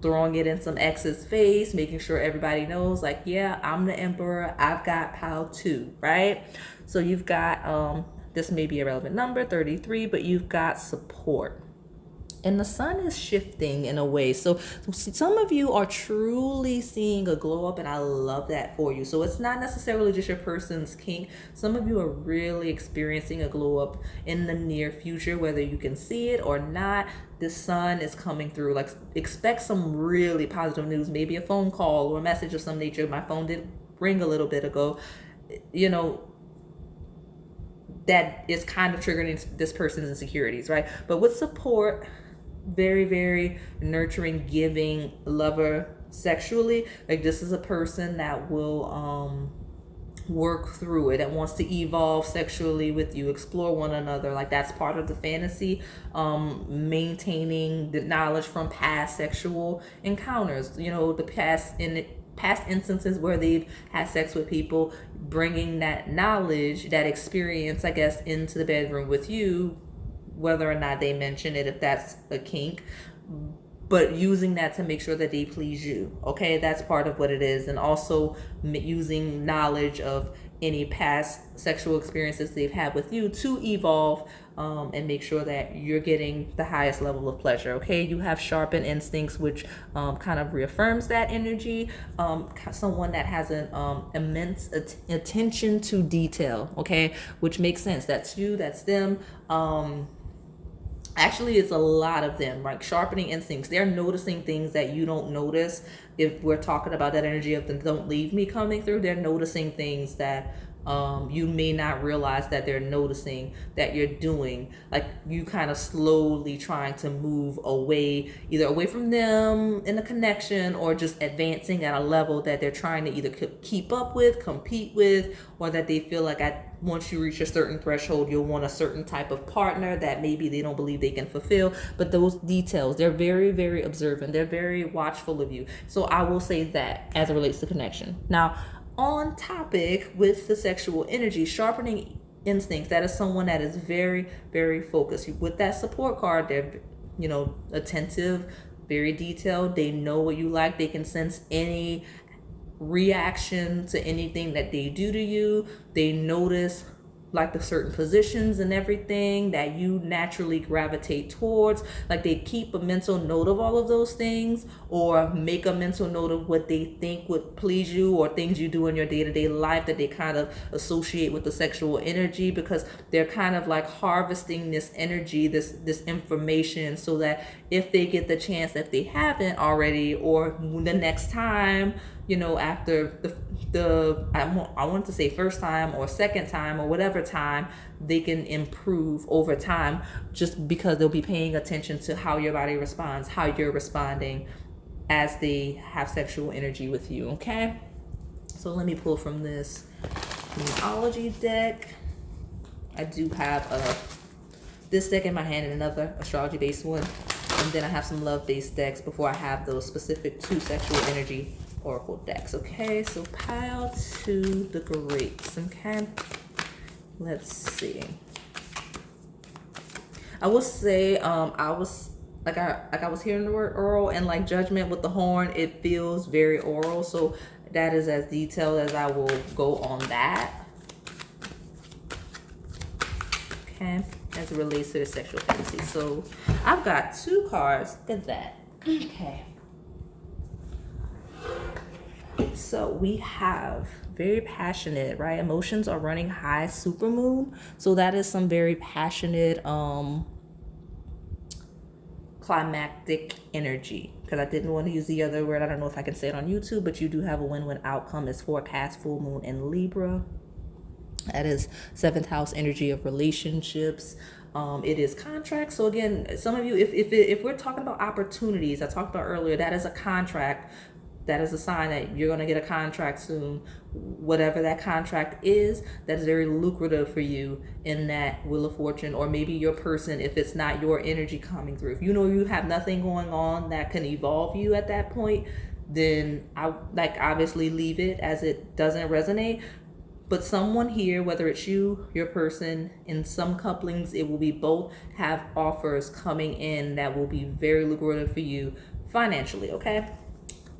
throwing it in some ex's face, making sure everybody knows, like, yeah, I'm the Emperor, I've got pal too, right? So you've got this may be a relevant number, 33, but you've got support. And the sun is shifting in a way. So some of you are truly seeing a glow up, and I love that for you. So it's not necessarily just your person's kink. Some of you are really experiencing a glow up in the near future, whether you can see it or not. The sun is coming through. Like expect some really positive news, maybe a phone call or a message of some nature. My phone did ring a little bit ago. That is kind of triggering this person's insecurities, right? But with support, very, very nurturing, giving lover sexually. Like this is a person that will work through it, that wants to evolve sexually with you, explore one another. Like that's part of the fantasy. Maintaining the knowledge from past sexual encounters, the past past instances where they've had sex with people, bringing that knowledge, that experience, I guess, into the bedroom with you, whether or not they mention it, if that's a kink, but using that to make sure that they please you. Okay, that's part of what it is. And also using knowledge of any past sexual experiences they've had with you to evolve, and make sure that you're getting the highest level of pleasure. Okay, you have sharpened instincts, which kind of reaffirms that energy. Someone that has an immense attention to detail. Okay, which makes sense. That's you, that's them. Actually, it's a lot of them, like sharpening instincts. They're noticing things that you don't notice. If we're talking about that energy of the don't leave me coming through, they're noticing things that you may not realize that they're noticing that you're doing. Like you kind of slowly trying to move away, either away from them in a connection, or just advancing at a level that they're trying to either keep up with, compete with, or that they feel like once you reach a certain threshold, you'll want a certain type of partner that maybe they don't believe they can fulfill. But those details, they're very, very observant. They're very watchful of you. So I will say that as it relates to connection. Now, on topic with the sexual energy, sharpening instincts, that is someone that is very, very focused. With that support card, they're, attentive, very detailed. They know what you like. They can sense any reaction to anything that they do to you. They notice like the certain positions and everything that you naturally gravitate towards. Like they keep a mental note of all of those things, or make a mental note of what they think would please you, or things you do in your day-to-day life that they kind of associate with the sexual energy, because they're kind of like harvesting this energy, this information, so that if they get the chance, if they haven't already, or the next time, after I want to say first time or second time or whatever time, they can improve over time, just because they'll be paying attention to how your body responds, how you're responding as they have sexual energy with you. Okay, so let me pull from this numerology deck. I do have this deck in my hand and another astrology based one, and then I have some love based decks before I have those specific to sexual energy oracle decks. Okay, so pile to the greats. Okay, let's see. I will say I was I was hearing the word oral, and like judgment with the horn, it feels very oral, so that is as detailed as I will go on that. Okay, as it relates to the sexual fantasy. So I've got 2 cards. Look at that. Okay, so we have very passionate, right? Emotions are running high, supermoon. So that is some very passionate, climactic energy. Because I didn't want to use the other word. I don't know if I can say it on YouTube, but you do have a win-win outcome. It's forecast full moon in Libra. That is 7th house energy of relationships. It is contract. So again, some of you, if we're talking about opportunities, I talked about earlier, that is a contract. That is a sign that you're going to get a contract soon. Whatever that contract is, that's very lucrative for you in that Wheel of Fortune, or maybe your person, if it's not your energy coming through. If you know you have nothing going on that can evolve you at that point, then I obviously leave it as it doesn't resonate. But someone here, whether it's you, your person, in some couplings, it will be both, have offers coming in that will be very lucrative for you financially, okay?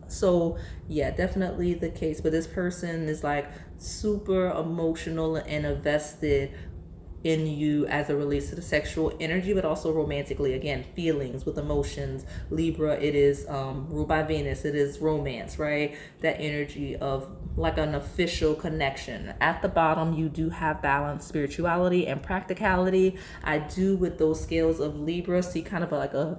So yeah, definitely the case. But this person is like super emotional and invested in you as it relates to the sexual energy, but also romantically. Again, feelings with emotions. Libra, it is ruled by Venus. It is romance, right? That energy of like an official connection. At the bottom, you do have balance, spirituality, and practicality. I do, with those scales of Libra, see kind of like a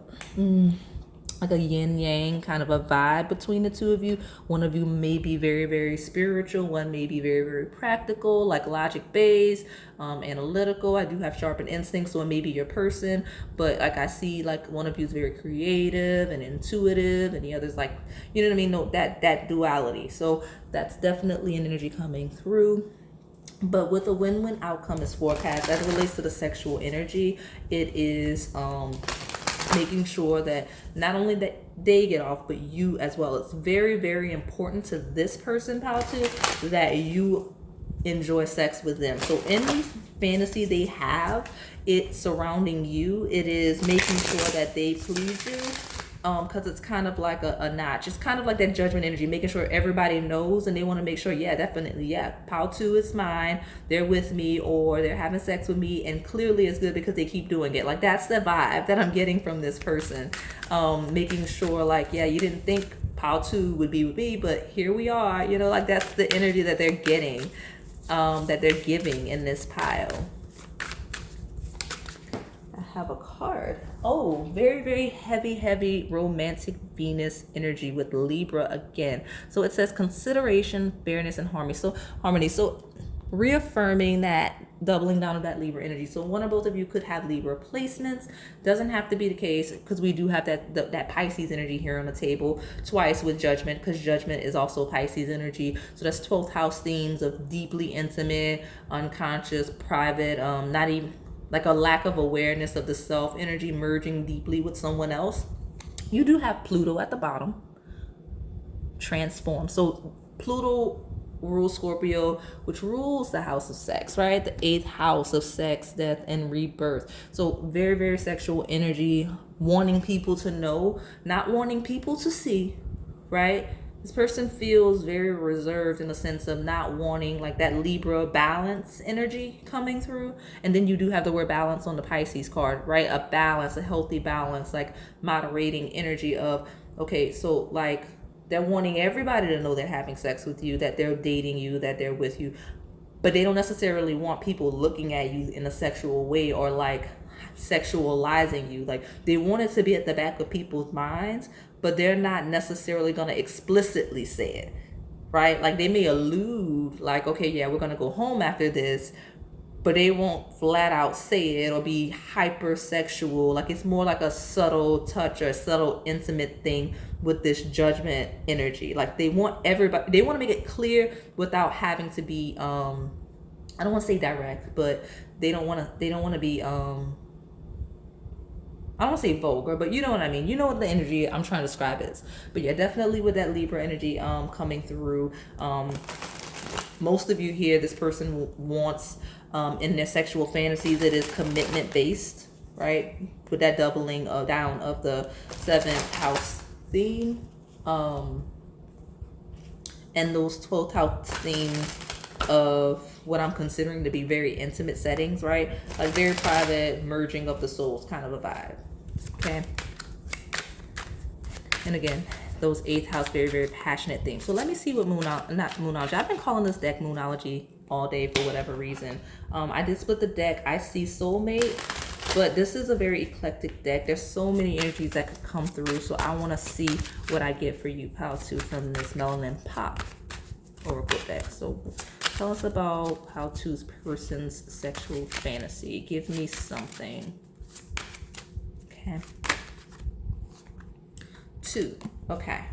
yin yang kind of a vibe between the two of you. One of you may be very, very spiritual. One may be very, very practical, like logic based, analytical. I do have sharpened instincts, so it may be your person. But like I see, like one of you is very creative and intuitive, and the other's like, you know what I mean? No, that duality. So that's definitely an energy coming through. But with a win-win outcome is forecast as it relates to the sexual energy. It is making sure that not only that they get off, but you as well. It's very, very important to this person, pile two, that you enjoy sex with them. So any fantasy they have, it's surrounding you. It is making sure that they please you. Because it's kind of like a notch. It's kind of like that judgment energy, making sure everybody knows, and they want to make sure, yeah, definitely, yeah, pile two is mine, they're with me, or they're having sex with me, and clearly it's good because they keep doing it. Like, that's the vibe that I'm getting from this person. Making sure, like, yeah, you didn't think pile two would be with me, but here we are, you know, like that's the energy that they're getting, that they're giving in this pile. I have a card. Oh, very, very heavy romantic Venus energy with Libra again. So it says consideration, fairness, and harmony. So reaffirming that, doubling down on that Libra energy. So one or both of you could have Libra placements. Doesn't have to be the case, because we do have that Pisces energy here on the table twice with Judgment, because Judgment is also Pisces energy. So that's 12th house themes of deeply intimate, unconscious, private, not even like a lack of awareness of the self energy merging deeply with someone else. You do have Pluto at the bottom, transform. So Pluto rules Scorpio, which rules the house of sex, right? The 8th house of sex, death, and rebirth. So very, very sexual energy, wanting people to know, not wanting people to see, right? This person feels very reserved in the sense of not wanting, like, that Libra balance energy coming through. And then you do have the word balance on the Pisces card, right? A balance, a healthy balance, like moderating energy of, okay, so like they're wanting everybody to know they're having sex with you, that they're dating you, that they're with you, but they don't necessarily want people looking at you in a sexual way or like sexualizing you. Like, they want it to be at the back of people's minds, but they're not necessarily going to explicitly say it, right? Like, they may allude like, okay, yeah, we're going to go home after this, but they won't flat out say it or be hypersexual. Like, it's more like a subtle touch or a subtle intimate thing with this Judgment energy. Like, they want everybody, they want to make it clear without having to be, I don't want to say direct, but they don't want to be, I don't want to say vulgar, but you know what I mean. You know what the energy I'm trying to describe is. But yeah, definitely with that Libra energy coming through. Most of you here, this person wants, in their sexual fantasies, it is commitment based, right? With that doubling down of the 7th house theme. And those 12th house themes of what I'm considering to be very intimate settings, right? Like very private, merging of the souls kind of a vibe. Okay. And again, those 8th house, very, very passionate things. So let me see what not Moonology. I've been calling this deck Moonology all day for whatever reason. I did split the deck. I see soulmate, but this is a very eclectic deck. There's so many energies that could come through. So I want to see what I get for you, pile two, from this Melanin Pop Oracle deck. So tell us about how two's person's sexual fantasy. Give me something. Okay. 2. Okay.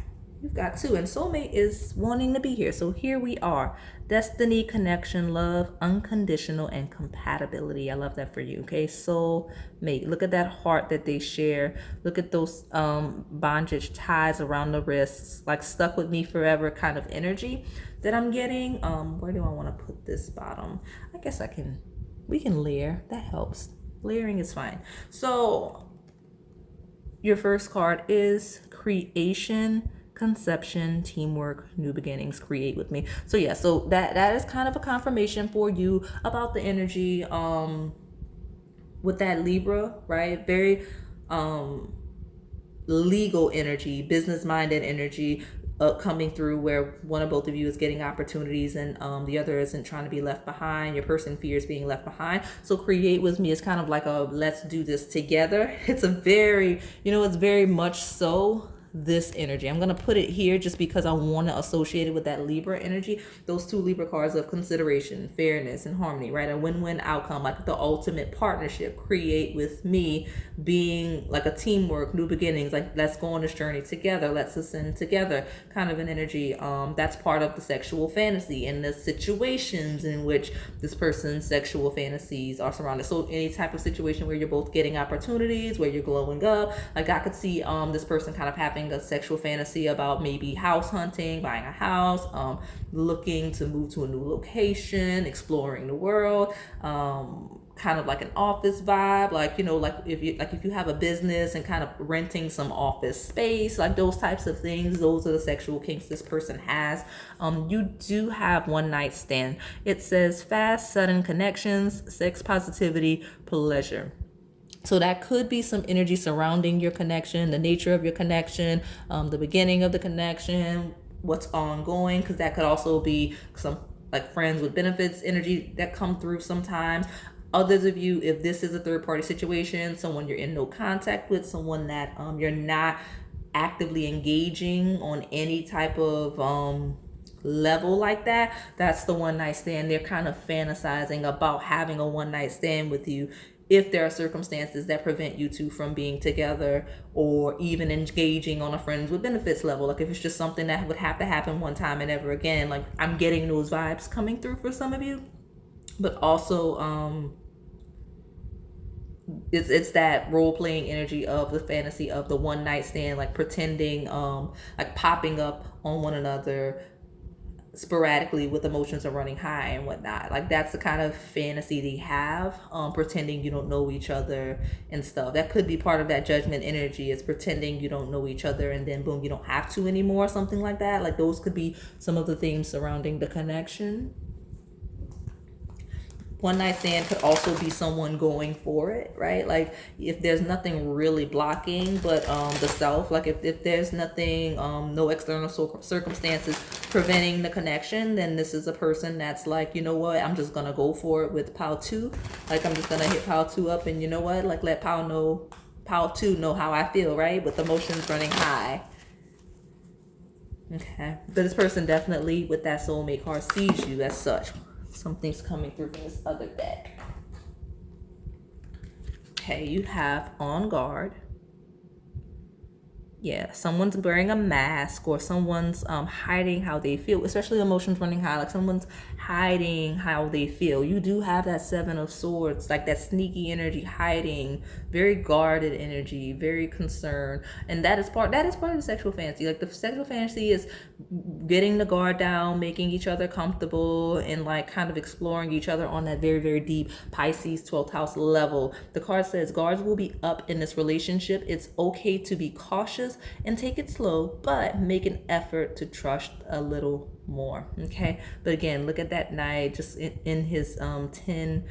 You've got 2. And soulmate is wanting to be here. So here we are. Destiny, connection, love, unconditional, and compatibility. I love that for you. Okay. Soulmate. Look at that heart that they share. Look at those bondage ties around the wrists. Like stuck with me forever kind of energy that I'm getting. Where do I want to put this bottom? I guess we can layer. That helps. Layering is fine. So your first card is creation, conception, teamwork, new beginnings. Create with me. So yeah, so that is kind of a confirmation for you about the energy with that Libra, right? Very legal energy, business minded energy coming through, where one or both of you is getting opportunities and the other isn't trying to be left behind. Your person fears being left behind. So create with me is kind of like a let's do this together. It's a very, it's very much so this energy. I'm going to put it here just because I want to associate it with that Libra energy. Those two Libra cards of consideration, fairness, and harmony, right? A win-win outcome, like the ultimate partnership. Create with me, being like a teamwork, new beginnings, like let's go on this journey together, let's ascend together, kind of an energy. That's part of the sexual fantasy and the situations in which this person's sexual fantasies are surrounded. So any type of situation where you're both getting opportunities, where you're glowing up, like I could see this person kind of having a sexual fantasy about maybe house hunting, buying a house, looking to move to a new location, exploring the world, kind of like an office vibe, like, you know, like if you have a business and kind of renting some office space, like those types of things. Those are the sexual kinks this person has. You do have one night stand. It says fast, sudden connections, sex positivity, pleasure. So that could be some energy surrounding your connection, the nature of your connection, the beginning of the connection, what's ongoing, because that could also be some like friends with benefits energy that come through sometimes. Others of you, if this is a third party situation, someone you're in no contact with, someone that you're not actively engaging on any type of level like that, that's the one night stand. They're kind of fantasizing about having a one night stand with you if there are circumstances that prevent you two from being together, or even engaging on a friends with benefits level. Like if it's just something that would have to happen one time and never again. Like I'm getting those vibes coming through for some of you. But also it's that role-playing energy of the fantasy of the one night stand, like pretending, like popping up on one another sporadically with emotions are running high and whatnot. Like that's the kind of fantasy they have, pretending you don't know each other and stuff. That could be part of that judgment energy, is pretending you don't know each other and then boom, you don't have to anymore, something like that. Like those could be some of the themes surrounding the connection. One night stand could also be someone going for it, right? Like if there's nothing really blocking but the self, like if there's nothing, no external circumstances preventing the connection, then this is a person that's like, you know what, I'm just gonna go for it with Pal 2. Like I'm just gonna hit Pal 2 up, and you know what, like let Pal 2 know how I feel, right? With emotions running high. Okay, but this person definitely with that soulmate card sees you as such. Something's coming through from this other deck. Okay, you have on guard. Yeah, someone's wearing a mask, or someone's hiding how they feel, especially emotions running high. Like someone's hiding how they feel. You do have that Seven of Swords, like that sneaky energy, hiding, very guarded energy, very concerned. And that is part of the sexual fantasy. Like the sexual fantasy is getting the guard down, making each other comfortable, and like kind of exploring each other on that very, very deep Pisces 12th house level. The card says guards will be up in this relationship. It's okay to be cautious and take it slow, but make an effort to trust a little more. Okay, but again, look at that knight just in his 10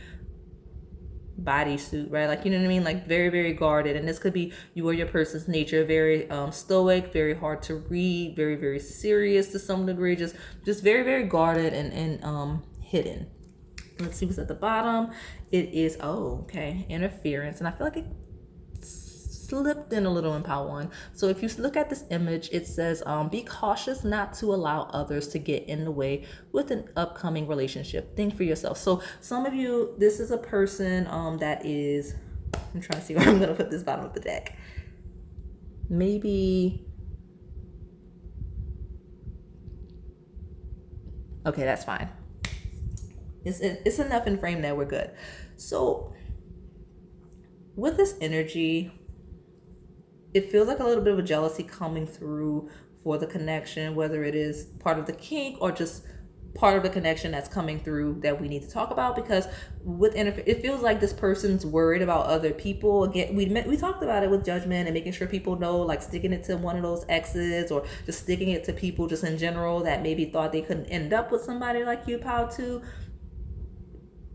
bodysuit, right? Like, you know what I mean? Like very, very guarded. And this could be you or your person's nature, very stoic, very hard to read, very, very serious to some degree, just very, very guarded and hidden. Let's see what's at the bottom. It is interference, and I feel like it slipped in a little in Pile 1. So if you look at this image, it says be cautious not to allow others to get in the way with an upcoming relationship. Think for yourself. So some of you, this is a person that is, I'm trying to see where I'm going to put this bottom of the deck. Maybe, okay, that's fine. It's enough in frame that we're good. So with this energy, it feels like a little bit of a jealousy coming through for the connection, whether it is part of the kink or just part of the connection that's coming through that we need to talk about. Because with it feels like this person's worried about other people. Again, we talked about it with judgment and making sure people know, like sticking it to one of those exes, or just sticking it to people just in general that maybe thought they couldn't end up with somebody like you, Pal 2.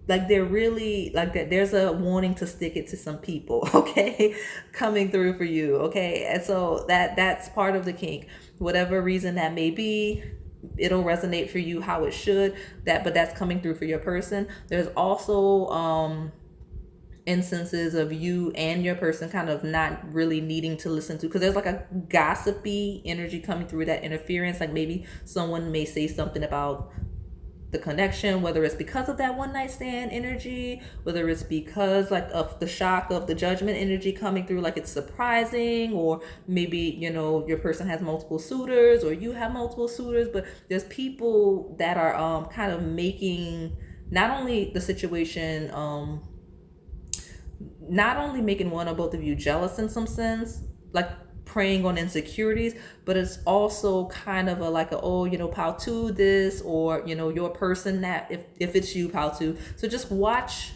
Like they're really like that. There's a wanting to stick it to some people, okay, coming through for you, okay. And so that's part of the kink, whatever reason that may be. It'll resonate for you how it should. But that's coming through for your person. There's also instances of you and your person kind of not really needing to listen to, because there's like a gossipy energy coming through, that interference. Like maybe someone may say something about the connection, whether it's because of that one night stand energy, whether it's because like of the shock of the judgment energy coming through, like it's surprising, or maybe, you know, your person has multiple suitors or you have multiple suitors. But there's people that are kind of making not only the situation not only making one or both of you jealous in some sense, like preying on insecurities, but it's also kind of a like a, oh, you know, pal to this, or, you know, your person, that if it's you, pal to. So just watch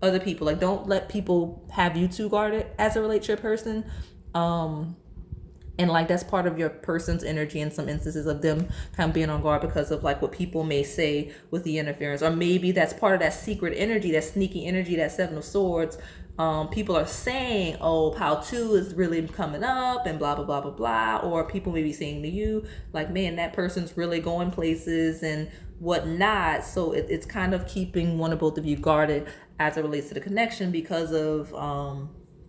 other people. Like don't let people have you too guarded as it relates to your person. And like that's part of your person's energy in some instances, of them kind of being on guard because of like what people may say with the interference. Or maybe that's part of that secret energy, that sneaky energy, that Seven of Swords. People are saying, oh, pal 2 is really coming up and blah, blah, blah, blah, blah. Or people may be saying to you, like, man, that person's really going places and whatnot. So it's kind of keeping one or both of you guarded as it relates to the connection because of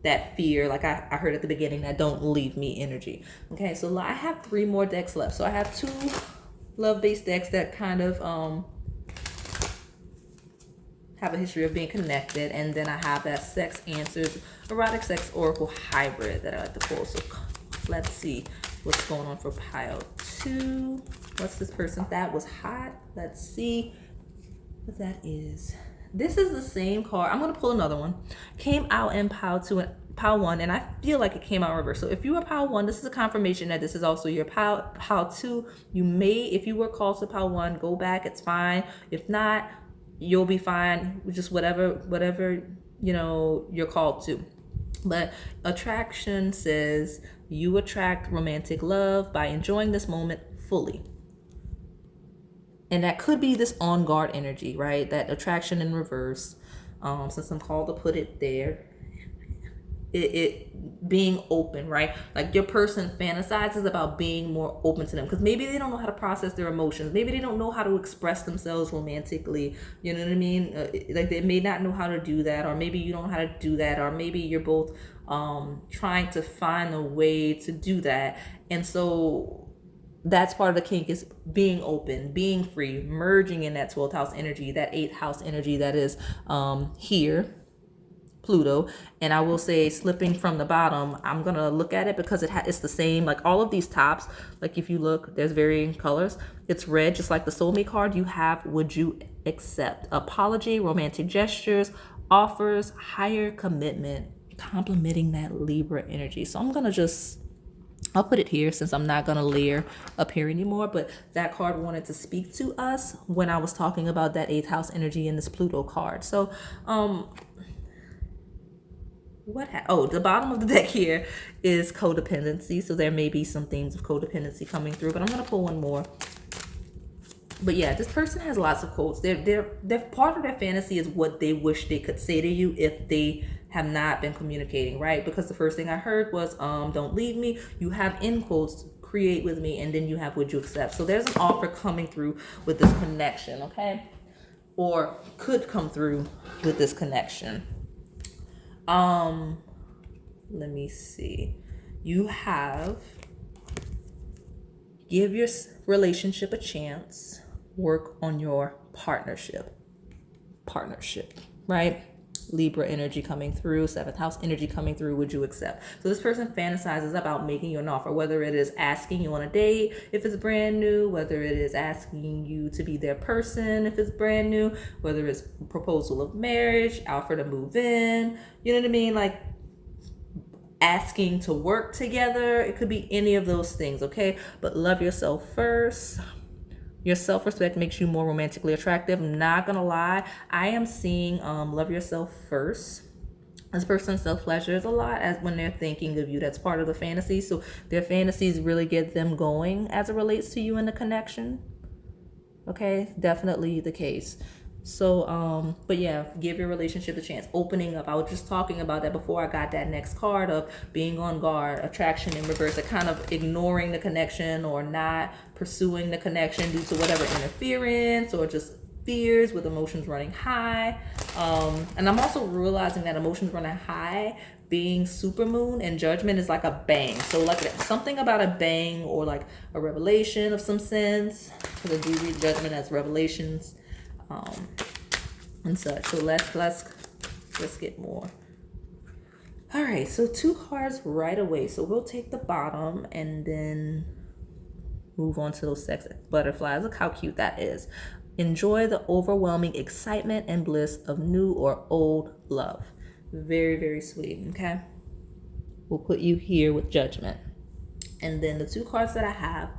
that fear, like I heard at the beginning, that don't leave me energy. Okay, so I have 3 more decks left. So I have 2 love-based decks that kind of have a history of being connected, and then I have that sex answers, erotic sex oracle hybrid that I like to pull. So let's see what's going on for pile 2. What's this person that was hot? Let's see what that is. This is the same card. I'm going to pull another one. Came out in pile 2 and pile 1, and I feel like it came out in reverse. So if you were pile 1, this is a confirmation that this is also your pile 2. You may, if you were called to pile 1, go back. It's fine. If not, you'll be fine. Just whatever, you know, you're called to. But attraction says you attract romantic love by enjoying this moment fully. And that could be this on guard energy, right? That attraction in reverse. Since I'm called to put it there. It being open, right? Like your person fantasizes about being more open to them, because maybe they don't know how to process their emotions. Maybe they don't know how to express themselves romantically. You know what I mean? Like they may not know how to do that, or maybe you don't know how to do that, or maybe you're both trying to find a way to do that. And so that's part of the kink, is being open, being free, merging in that 12th house energy, that 8th house energy that is here, Pluto. And I will say, slipping from the bottom, I'm gonna look at it because it's the same, like all of these tops, like if you look, there's varying colors. It's red, just like the soulmate card. You have would you accept, apology, romantic gestures, offers, higher commitment, complementing that Libra energy. So I'm gonna I'll put it here since I'm not gonna layer up here anymore. But that card wanted to speak to us when I was talking about that 8th house energy in this Pluto card. So the bottom of the deck here is codependency. So there may be some themes of codependency coming through, but I'm gonna pull one more. But yeah, this person has lots of quotes. They're part of their fantasy is what they wish they could say to you if they have not been communicating, right? Because the first thing I heard was don't leave me. You have in quotes, create with me, and then you have would you accept. So there's an offer coming through with this connection, okay? Or could come through with this connection. Let me see. You have give your relationship a chance, work on your partnership, right? Libra energy coming through, 7th house energy coming through, would you accept? So this person fantasizes about making you an offer, whether it is asking you on a date if it's brand new, whether it is asking you to be their person if it's brand new, whether it's proposal of marriage, offer to move in, you know what I mean? Like asking to work together. It could be any of those things, okay? But love yourself first. Your self-respect makes you more romantically attractive. I'm not gonna lie, I am seeing love yourself first. This person self-pleasures a lot as when they're thinking of you. That's part of the fantasy. So their fantasies really get them going as it relates to you in the connection. Okay, definitely the case. So but yeah, give your relationship a chance. Opening up, I was just talking about that before I got that next card of being on guard, attraction in reverse, a kind of ignoring the connection or not pursuing the connection due to whatever interference or just fears, with emotions running high. And I'm also realizing that emotions running high being supermoon and judgment is like a bang. So like something about a bang or like a revelation of some sense, because I do read judgment as revelations and such. So let's get more. All right, so 2 cards right away. So we'll take the bottom and then move on to those sex butterflies. Look how cute that is. Enjoy the overwhelming excitement and bliss of new or old love. Very, very sweet, okay? We'll put you here with judgment. And then the 2 cards that I have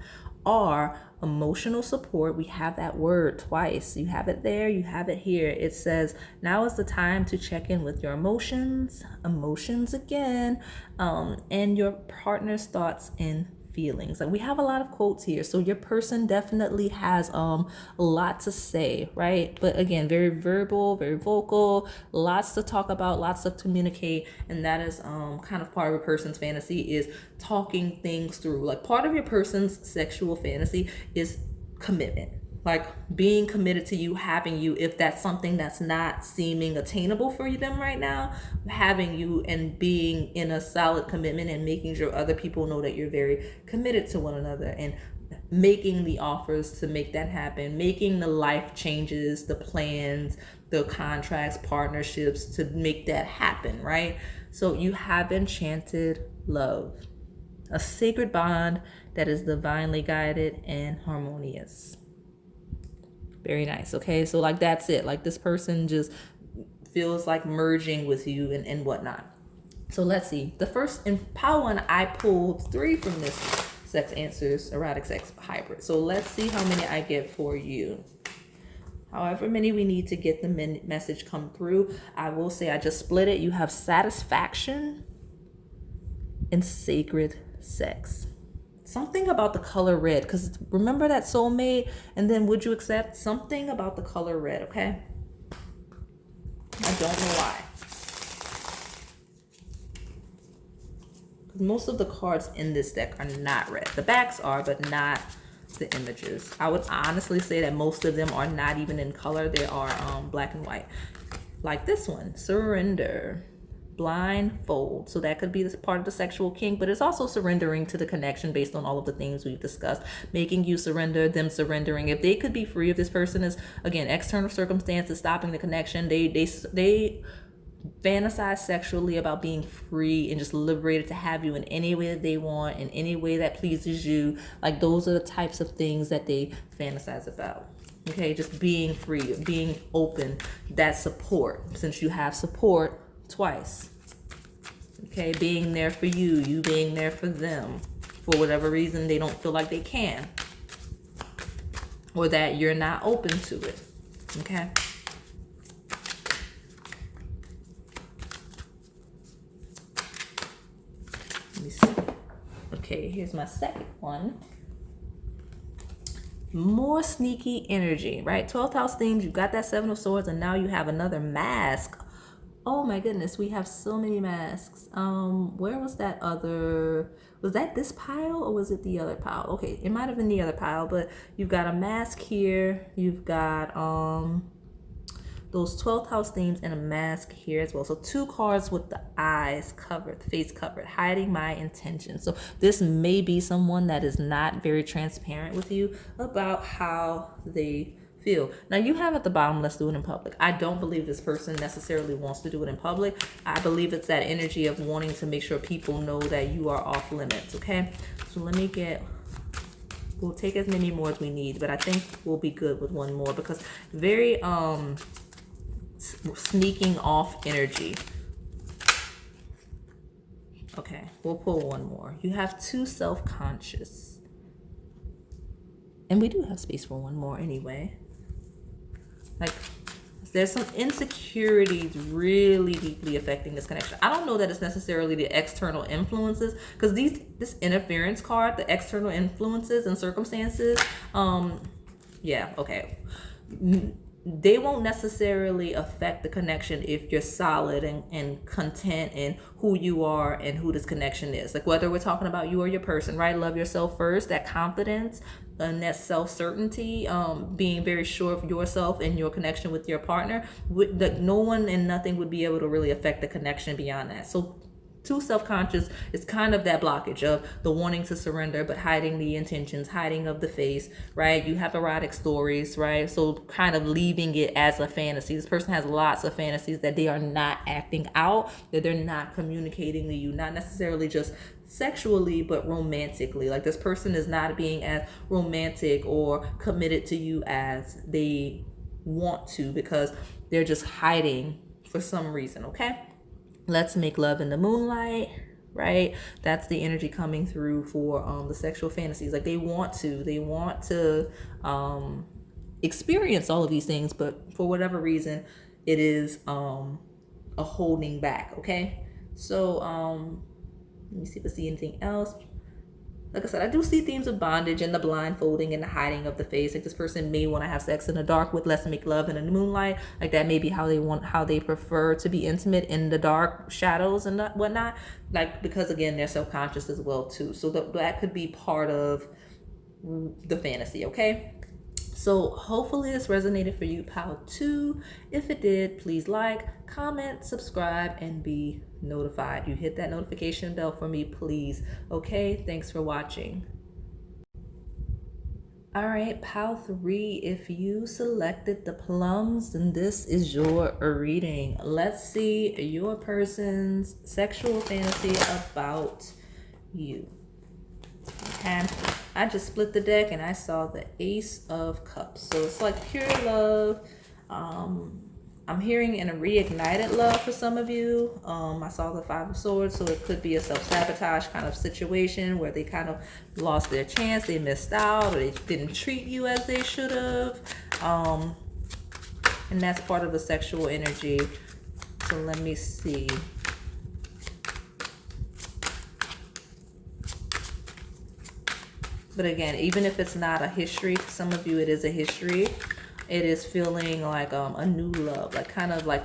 are emotional support. We have that word twice. You have it there, you have it here. It says, now is the time to check in with your emotions again, and your partner's thoughts and feelings. Like we have a lot of quotes here, so your person definitely has a lot to say, right? But again, very verbal, very vocal, lots to talk about, lots to communicate, and that is kind of part of a person's fantasy is talking things through. Like part of your person's sexual fantasy is commitment, like being committed to you, having you, if that's something that's not seeming attainable for them right now, having you and being in a solid commitment and making sure other people know that you're very committed to one another and making the offers to make that happen, making the life changes, the plans, the contracts, partnerships to make that happen, right? So you have enchanted love, a sacred bond that is divinely guided and harmonious. Very nice. Okay, so like that's it. Like this person just feels like merging with you and whatnot. So let's see. The first in pile 1, I pulled 3 from this sex answers, erotic sex hybrid. So let's see how many I get for you. However many we need to get the message come through. I will say I just split it. You have satisfaction and sacred sex. Something about the color red, because remember that soulmate, and then would you accept? Something about the color red, okay? I don't know why. Most of the cards in this deck are not red. The backs are, but not the images. I would honestly say that most of them are not even in color. They are black and white. Like this one, surrender. Blindfold. So that could be this part of the sexual kink, but it's also surrendering to the connection based on all of the things we've discussed, making you surrender, them surrendering. If they could be free, if this person is, again, external circumstances stopping the connection, they fantasize sexually about being free and just liberated to have you in any way that they want, in any way that pleases you. Like those are the types of things that they fantasize about. Okay, just being free, being open, that support, since you have support twice. Okay, being there for you, you being there for them. For whatever reason, they don't feel like they can. Or that you're not open to it. Okay? Let me see. Okay, here's my second one. More sneaky energy, right? 12th house themes, you've got that 7 of swords, and now you have another mask. Oh my goodness, we have so many masks. Where was that other, was that this pile or was it the other pile? Okay, it might have been the other pile, but you've got a mask here. You've got those 12th house themes and a mask here as well. So 2 cards with the eyes covered, face covered, hiding my intentions. So this may be someone that is not very transparent with you about how they feel. Now you have at the bottom, let's do it in public. I don't believe this person necessarily wants to do it in public. I believe it's that energy of wanting to make sure people know that you are off limits, okay? So let me get, we'll take as many more as we need, but I think we'll be good with one more because very sneaking off energy. Okay, we'll pull one more. You have 2 self-conscious. And we do have space for one more anyway. Like, there's some insecurities really deeply affecting this connection. I don't know that it's necessarily the external influences, because this interference card, the external influences and circumstances, yeah, okay. they won't necessarily affect the connection if you're solid and content in who you are and who this connection is. Like whether we're talking about you or your person, right? Love yourself first, that confidence and that self-certainty, being very sure of yourself and your connection with your partner. No one and nothing would be able to really affect the connection beyond that. So too self-conscious is kind of that blockage of the wanting to surrender but hiding the intentions, hiding of the face, right? You have erotic stories, right? So kind of leaving it as a fantasy. This person has lots of fantasies that they are not acting out, that they're not communicating to you, not necessarily just sexually but romantically. Like this person is not being as romantic or committed to you as they want to, because they're just hiding for some reason. Okay, let's make love in the moonlight, right? That's the energy coming through for the sexual fantasies. Like they want to experience all of these things, but for whatever reason it is a holding back. Okay, so let me see if I see anything else. Like I said, I do see themes of bondage and the blindfolding and the hiding of the face. Like this person may want to have sex in the dark with let's make love in the moonlight. Like that may be how they prefer to be intimate, in the dark shadows and whatnot. Like, because again, they're self-conscious as well too. So that could be part of the fantasy, okay? So hopefully this resonated for you, pal 2. If it did, please like, comment, subscribe, and be notified. You hit that notification bell for me, please. Okay, thanks for watching. All right, pal 3, if you selected the plums, then this is your reading. Let's see your person's sexual fantasy about you. Okay, I just split the deck and I saw the Ace of Cups. So it's like pure love. I'm hearing in a reignited love for some of you. I saw the Five of Swords, so it could be a self-sabotage kind of situation where they kind of lost their chance, they missed out, or they didn't treat you as they should have. And that's part of the sexual energy. So let me see. But again, even if it's not a history, for some of you it is a history. It is feeling like a new love, like kind of like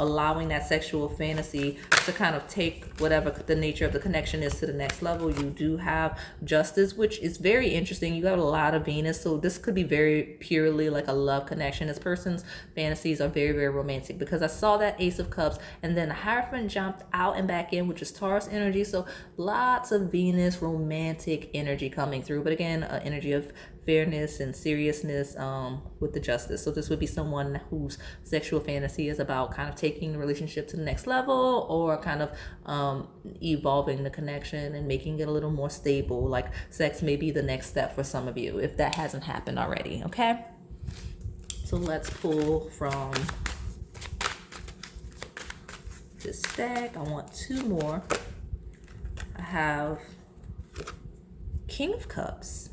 allowing that sexual fantasy to kind of take whatever the nature of the connection is to the next level. You do have Justice, which is very interesting. You got a lot of Venus, so this could be very purely like a love connection. This person's fantasies are very, very romantic, because I saw that Ace of Cups and then the Hierophant jumped out and back in, which is Taurus energy. So lots of Venus romantic energy coming through, but again, energy of fairness and seriousness with the Justice. So this would be someone whose sexual fantasy is about kind of taking the relationship to the next level, or kind of evolving the connection and making it a little more stable. Like sex may be the next step for some of you if that hasn't happened already. Okay, so let's pull from this deck. I want 2 more. I have King of Cups.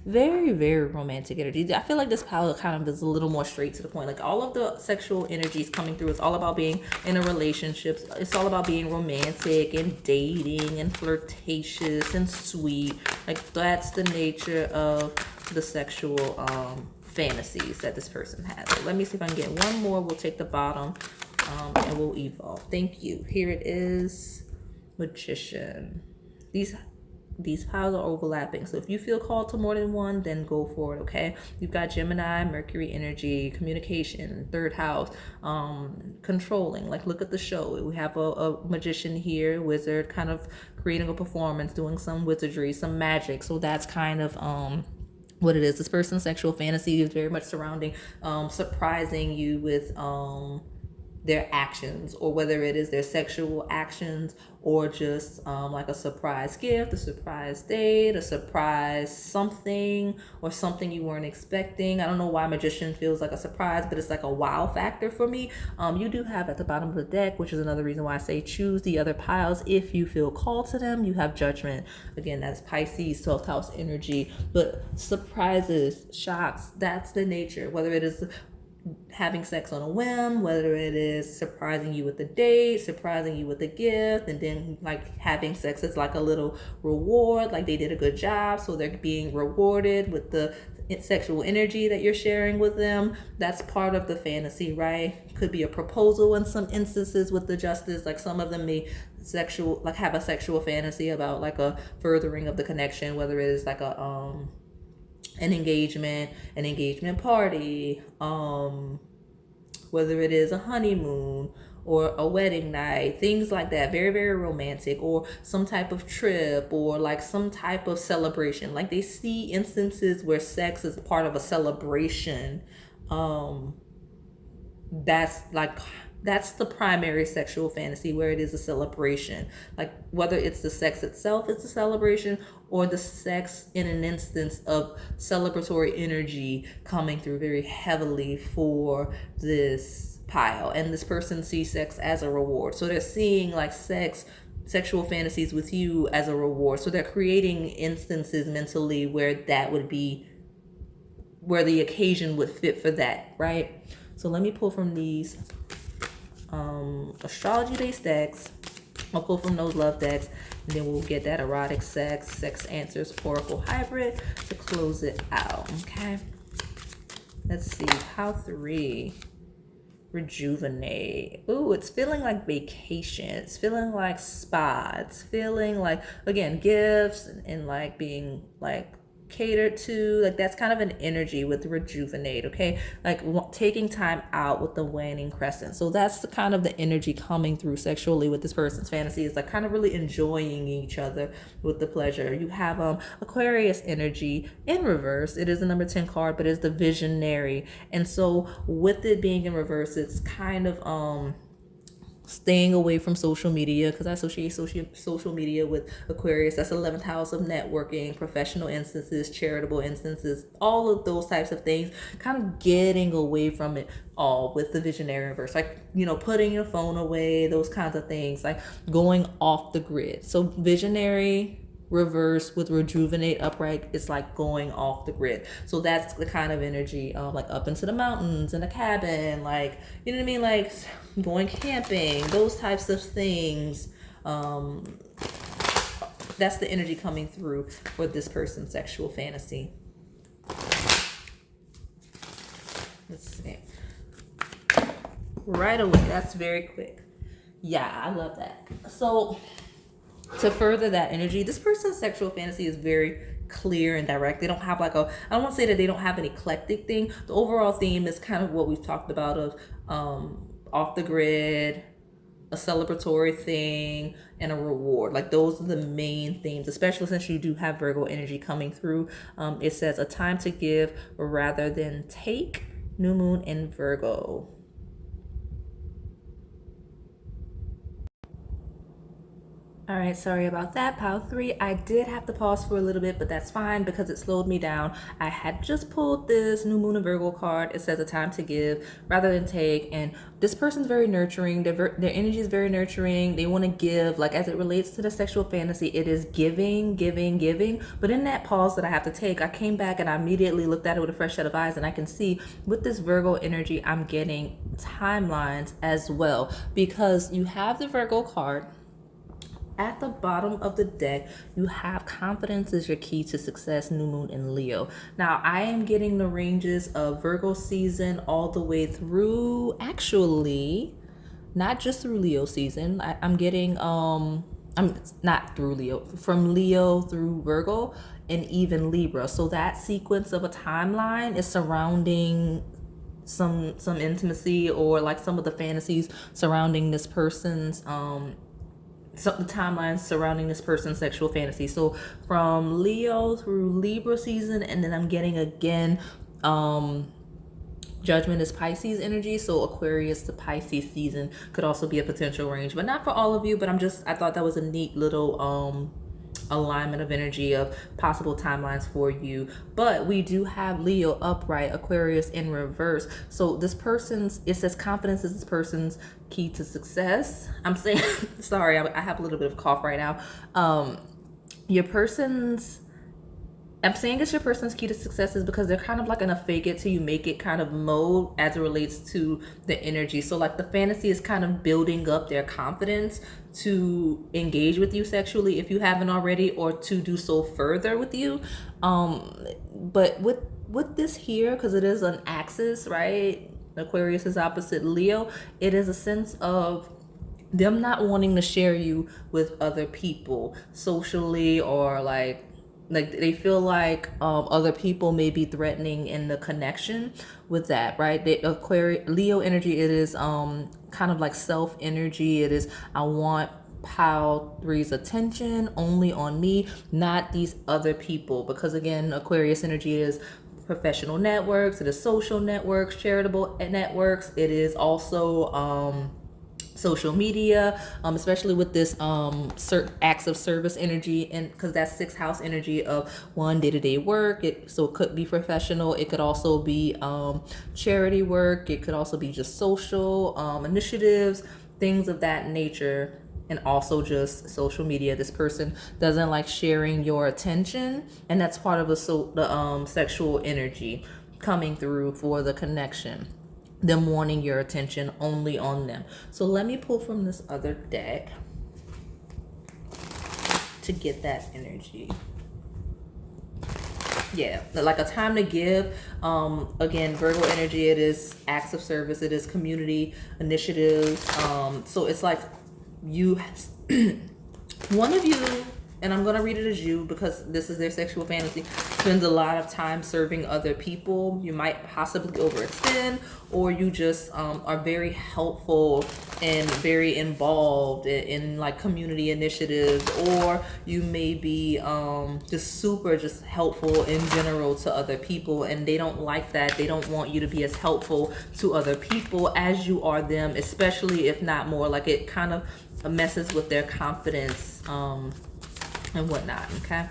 Very, very romantic energy. I feel like this palette kind of is a little more straight to the point. Like all of the sexual energies coming through, it's all about being in a relationship. It's all about being romantic and dating and flirtatious and sweet. Like that's the nature of the sexual fantasies that this person has. So let me see if I can get one more. We'll take the bottom and we'll evolve. Thank you. Here it is. Magician. These piles are overlapping, so if you feel called to more than one, then go for it. Okay, you've got Gemini, Mercury energy, communication, 3rd house, controlling. Like look at the show. We have a magician here, wizard, kind of creating a performance, doing some wizardry, some magic. So that's kind of what it is. This person's sexual fantasy is very much surrounding surprising you with their actions, or whether it is their sexual actions or just like a surprise gift, a surprise date, a surprise something, or something you weren't expecting. I don't know why magician feels like a surprise, but it's like a wow factor for me. You do have at the bottom of the deck, which is another reason why I say choose the other piles if you feel called to them. You have Judgment. Again, that's Pisces, 12th house energy, but surprises, shocks, that's the nature. Whether it is having sex on a whim, whether it is surprising you with a date, surprising you with a gift, and then like having sex as like a little reward, like they did a good job, so they're being rewarded with the sexual energy that you're sharing with them. That's part of the fantasy, right? Could be a proposal in some instances with the justice. Like some of them may have a sexual fantasy about like a furthering of the connection, whether it is like an engagement party, whether it is a honeymoon or a wedding night, things like that, very, very romantic, or some type of trip, or like some type of celebration. Like they see instances where sex is part of a celebration. That's the primary sexual fantasy, where it is a celebration. Like whether it's the sex itself, it's a celebration, or the sex in an instance of celebratory energy coming through very heavily for this pile. And this person sees sex as a reward. So they're seeing like sexual fantasies with you as a reward. So they're creating instances mentally where that would be, where the occasion would fit for that, right? So let me pull from these astrology based decks. I'll pull from those love decks, and then we'll get that erotic sex answers oracle hybrid to close it out. Okay, let's see. Pile 3, rejuvenate. Ooh, it's feeling like vacation. It's feeling like spa. It's feeling like, again, gifts and like being like catered to. Like that's kind of an energy with rejuvenate. Okay, like taking time out with the waning crescent. So that's the kind of the energy coming through sexually with this person's fantasy, is like kind of really enjoying each other with the pleasure. You have Aquarius energy in reverse. It is the number 10 card, but it's the visionary. And so with it being in reverse, it's kind of staying away from social media, because I associate social media with Aquarius. That's 11th house of networking, professional instances, charitable instances, all of those types of things. Kind of getting away from it all with the visionary reverse, like, you know, putting your phone away, those kinds of things, like going off the grid. So visionary reverse with rejuvenate upright, it's like going off the grid. So that's the kind of energy, like up into the mountains in a cabin, like, you know what I mean, like going camping, those types of things. That's the energy coming through for this person's sexual fantasy. Let's see. Right away, that's very quick. Yeah, I love that. So to further that energy, this person's sexual fantasy is very clear and direct. They don't have like I don't want to say that they don't have an eclectic thing. The overall theme is kind of what we've talked about of off the grid, a celebratory thing, and a reward. Like those are the main themes, especially since you do have Virgo energy coming through. It says a time to give rather than take, new moon in Virgo. All right, sorry about that. Pile 3, I did have to pause for a little bit, but that's fine because it slowed me down. I had just pulled this new moon in Virgo card. It says a time to give rather than take, and this person's very nurturing. Their energy is very nurturing. They want to give, like as it relates to the sexual fantasy, it is giving. But in that pause that I have to take, I came back and I immediately looked at it with a fresh set of eyes, and I can see with this Virgo energy, I'm getting timelines as well, because you have the Virgo card. At the bottom of the deck, you have confidence is your key to success, new moon in Leo. Now, I am getting the ranges of Virgo season all the way through, actually, not just through Leo season. I'm getting, I'm not through Leo, from Leo through Virgo and even Libra. So that sequence of a timeline is surrounding some intimacy, or like some of the fantasies surrounding this person's the timelines surrounding this person's sexual fantasy. So from Leo through Libra season, and then I'm getting again Judgment is Pisces energy, so Aquarius to Pisces season could also be a potential range, but not for all of you. But I thought that was a neat little alignment of energy of possible timelines for you. But we do have Leo upright, Aquarius in reverse. So this person's, it says confidence is this person's key to success. I'm saying, sorry, I have a little bit of cough right now. Your person's I'm saying it's your person's key to success is because they're kind of like in a fake it till you make it kind of mode as it relates to the energy. So like the fantasy is kind of building up their confidence to engage with you sexually if you haven't already, or to do so further with you. But with this here, because it is an axis, right? Aquarius is opposite Leo. It is a sense of them not wanting to share you with other people socially, or like they feel like other people may be threatening in the connection with that, right? The Aquarius Leo energy, it is kind of like self energy. It is, I want pile three's attention only on me, not these other people, because again, Aquarius energy is professional networks, it is social networks, charitable networks, it is also social media, especially with this acts of service energy, and because that's sixth house energy of one, day-to-day work. So it could be professional, it could also be charity work, it could also be just social initiatives, things of that nature, and also just social media. This person doesn't like sharing your attention, and that's part of the sexual energy coming through for the connection, them wanting your attention only on them. So let me pull from this other deck to get that energy. Yeah, like a time to give. Again, Virgo energy, it is acts of service, it is community initiatives. So it's like you one of you, and I'm going to read it as you because this is their sexual fantasy, spends a lot of time serving other people. You might possibly overextend, or you just are very helpful and very involved in like community initiatives, or you may be just super just helpful in general to other people, and they don't like that. They don't want you to be as helpful to other people as you are them, especially if not more. Like it kind of messes with their confidence and whatnot. Okay,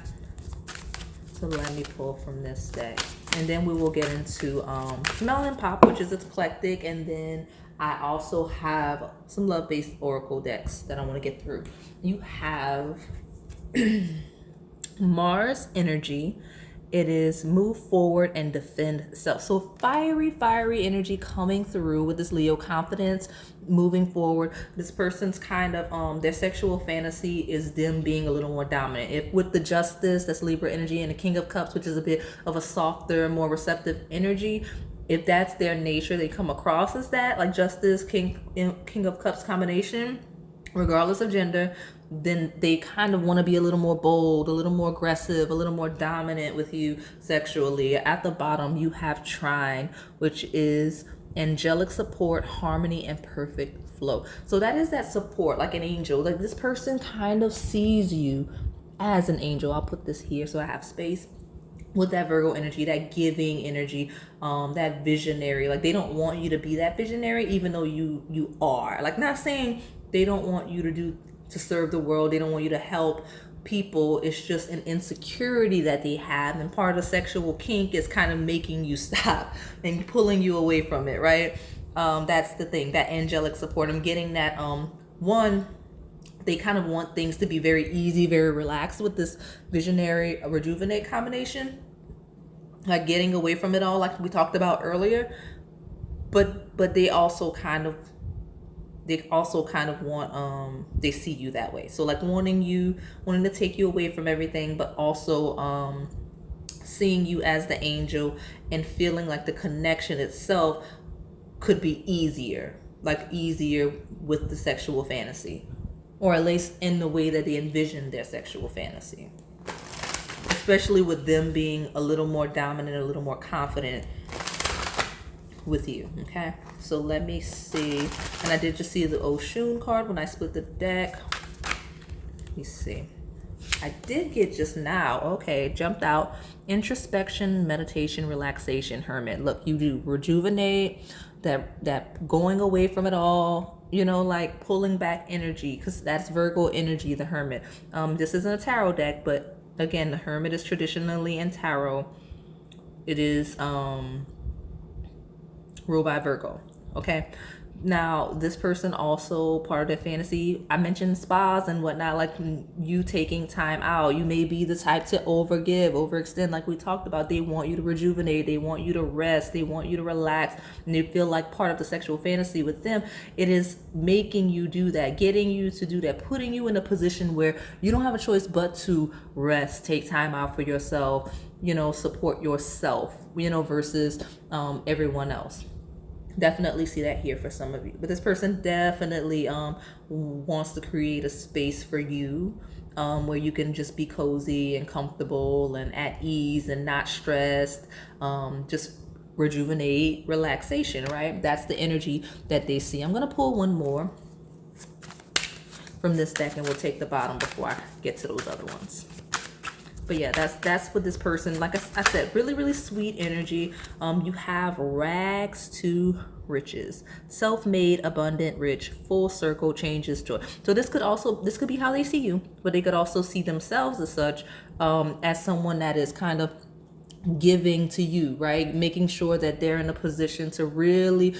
so let me pull from this deck, and then we will get into Melon Pop, which is eclectic, and then I also have some love-based oracle decks that I want to get through. You have Mars energy. It is move forward and defend self. So fiery energy coming through with this Leo confidence, moving forward. This person's kind of their sexual fantasy is them being a little more dominant. If with the Justice, that's Libra energy, and the King of Cups, which is a bit of a softer, more receptive energy, if that's their nature, they come across as that, like Justice, King of Cups combination, regardless of gender, then they kind of want to be a little more bold, a little more aggressive, a little more dominant with you sexually. At the bottom, you have Trine, which is angelic support, harmony, and perfect flow. So that is that support, like an angel. Like this person kind of sees you as an angel. I'll put this here so I have space. With that Virgo energy, that giving energy, that visionary. Like they don't want you to be that visionary, even though you are. Like not saying they don't want you to serve the world. They don't want you to help people. It's just an insecurity that they have, and part of the sexual kink is kind of making you stop and pulling you away from it, right? That's the thing, that angelic support. I'm getting that one, they kind of want things to be very easy, very relaxed with this visionary rejuvenate combination, like getting away from it all, like we talked about earlier. But they also kind of want they see you that way, so like wanting to take you away from everything, but also seeing you as the angel and feeling like the connection itself could be easier with the sexual fantasy, or at least in the way that they envision their sexual fantasy, especially with them being a little more dominant, a little more confident with you. Okay, so let me see, and I did just see the Oshun card when I split the deck. Let me see, I did get just now, okay, jumped out, introspection, meditation, relaxation, hermit. Look, you do rejuvenate, that going away from it all, you know, like pulling back energy, because that's Virgo energy, the hermit. This isn't a tarot deck, but again, the hermit is traditionally in tarot, it is ruled by Virgo. Okay, Now, this person also, part of their fantasy, I mentioned spas and whatnot, like you taking time out. You may be the type to overextend, like we talked about. They want you to rejuvenate, they want you to rest, they want you to relax, and they feel like part of the sexual fantasy with them, it is making you do that, getting you to do that, putting you in a position where you don't have a choice but to rest, take time out for yourself, support yourself, versus everyone else. Definitely see that here for some of you, but this person definitely wants to create a space for you where you can just be cozy and comfortable and at ease and not stressed, just rejuvenate, relaxation, right? That's the energy that they see. I'm gonna pull one more from this deck and we'll take the bottom before I get to those other ones. But yeah, that's what this person, like I said, really, really sweet energy. You have rags to riches, self-made, abundant, rich, full circle, changes, joy. So this could be how they see you, but they could also see themselves as such, as someone that is kind of giving to you, right? Making sure that they're in a position to really,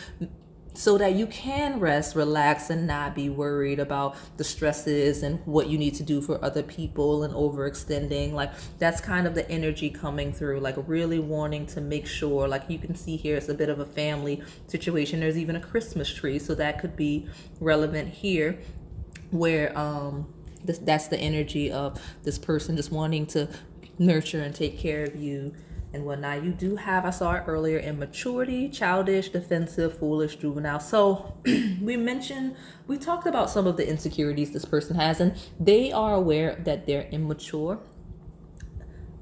so that you can rest, relax, and not be worried about the stresses and what you need to do for other people and overextending. Like that's kind of the energy coming through, like really wanting to make sure, like you can see here, it's a bit of a family situation. There's even a Christmas tree, so that could be relevant here, where that's the energy of this person just wanting to nurture and take care of you and whatnot. You do have, I saw it earlier, immaturity, childish, defensive, foolish, juvenile. So we talked about some of the insecurities this person has, and they are aware that they're immature.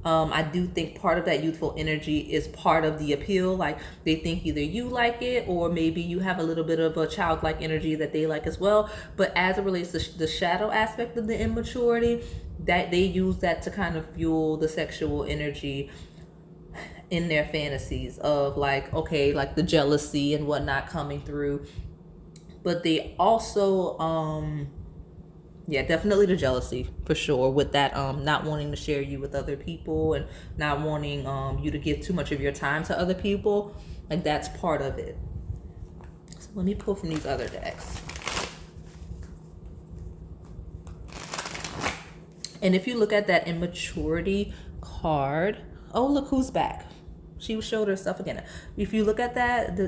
I do think part of that youthful energy is part of the appeal. Like they think either you like it or maybe you have a little bit of a childlike energy that they like as well. But as it relates to the shadow aspect of the immaturity, that they use that to kind of fuel the sexual energy in their fantasies of like, okay, like the jealousy and whatnot coming through. But they also definitely the jealousy for sure, with that not wanting to share you with other people and not wanting you to give too much of your time to other people. Like that's part of it. So let me pull from these other decks. And if you look at that immaturity card, oh look who's back. She showed herself again. If you look at that,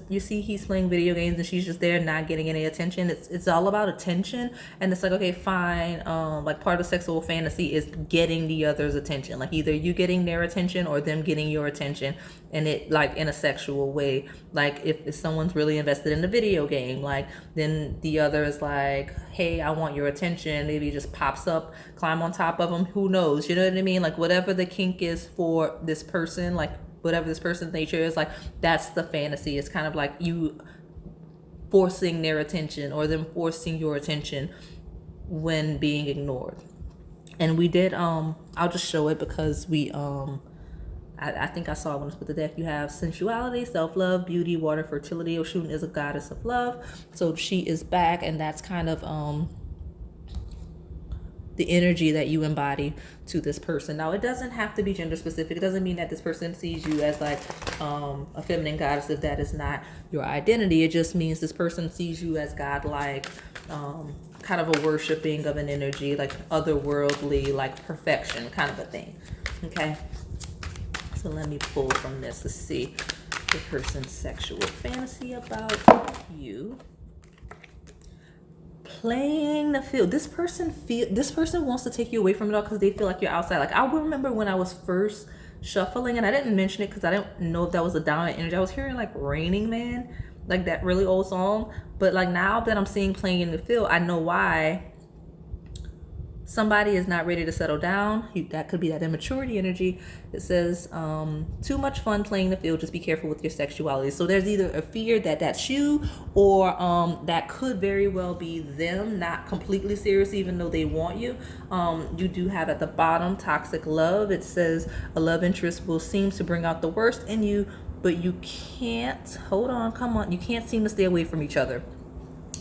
you see he's playing video games and she's just there not getting any attention. It's all about attention, and it's like, okay, fine. Like part of sexual fantasy is getting the other's attention. Like either you getting their attention or them getting your attention, and it like in a sexual way. Like if someone's really invested in the video game, like then the other is like, hey, I want your attention. Maybe it just pops up, climb on top of them. Who knows? You know what I mean? Like whatever the kink is for this person, like whatever this person's nature is, like that's the fantasy. It's kind of like you forcing their attention or them forcing your attention when being ignored. And we did I'll just show it because we I think I saw when I put the deck. You have sensuality, self-love, beauty, water, fertility. Oshun is a goddess of love, so she is back, and that's kind of the energy that you embody to this person. Now, it doesn't have to be gender specific. It doesn't mean that this person sees you as like a feminine goddess if that is not your identity. It just means this person sees you as godlike, kind of a worshiping of an energy, like otherworldly, like perfection kind of a thing. Okay, so let me pull from this to see the person's sexual fantasy about you. Playing the field. This person wants to take you away from it all because they feel like you're outside. Like I remember when I was first shuffling, and I didn't mention it because I didn't know if that was a dominant energy. I was hearing like Raining Man, like that really old song. But like now that I'm seeing Playing in the Field, I know why somebody is not ready to settle down. That could be that immaturity energy. It says too much fun playing the field, just be careful with your sexuality. So there's either a fear that that's you, or that could very well be them not completely serious even though they want you. You do have at the bottom toxic love. It says a love interest will seem to bring out the worst in you, but you can't you can't seem to stay away from each other.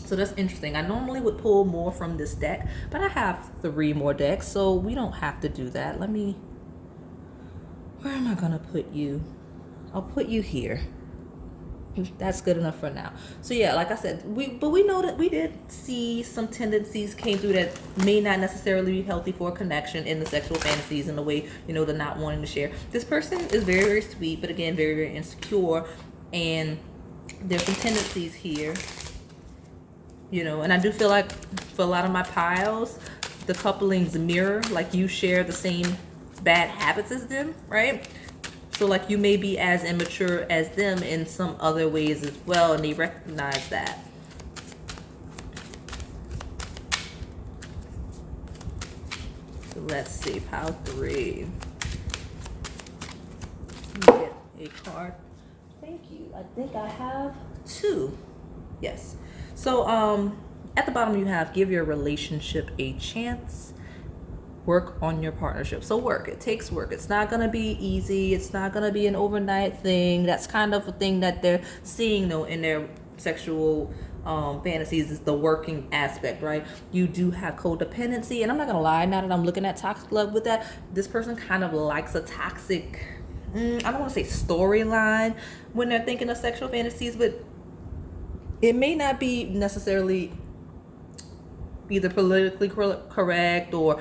So that's interesting. I normally would pull more from this deck, but I have 3 more decks, so we don't have to do that. Where am I gonna put you? I'll put you here. That's good enough for now. So yeah, like I said, we know that we did see some tendencies came through that may not necessarily be healthy for a connection in the sexual fantasies, in the way, the not wanting to share. This person is very, very sweet, but again, very, very insecure, and there's some tendencies here, and I do feel like for a lot of my piles, the couplings mirror, like you share the same bad habits as them, right? So like you may be as immature as them in some other ways as well, and they recognize that. So let's see, pile 3. Get a card. Thank you. I think I have 2. Yes. So at the bottom you have give your relationship a chance. Work on your partnership. So work, it takes work. It's not gonna be easy. It's not gonna be an overnight thing. That's kind of a thing that they're seeing though in their sexual fantasies, is the working aspect, right? You do have codependency, and I'm not gonna lie, now that I'm looking at toxic love with that, this person kind of likes a toxic, I don't want to say storyline when they're thinking of sexual fantasies, but it may not be necessarily either politically correct or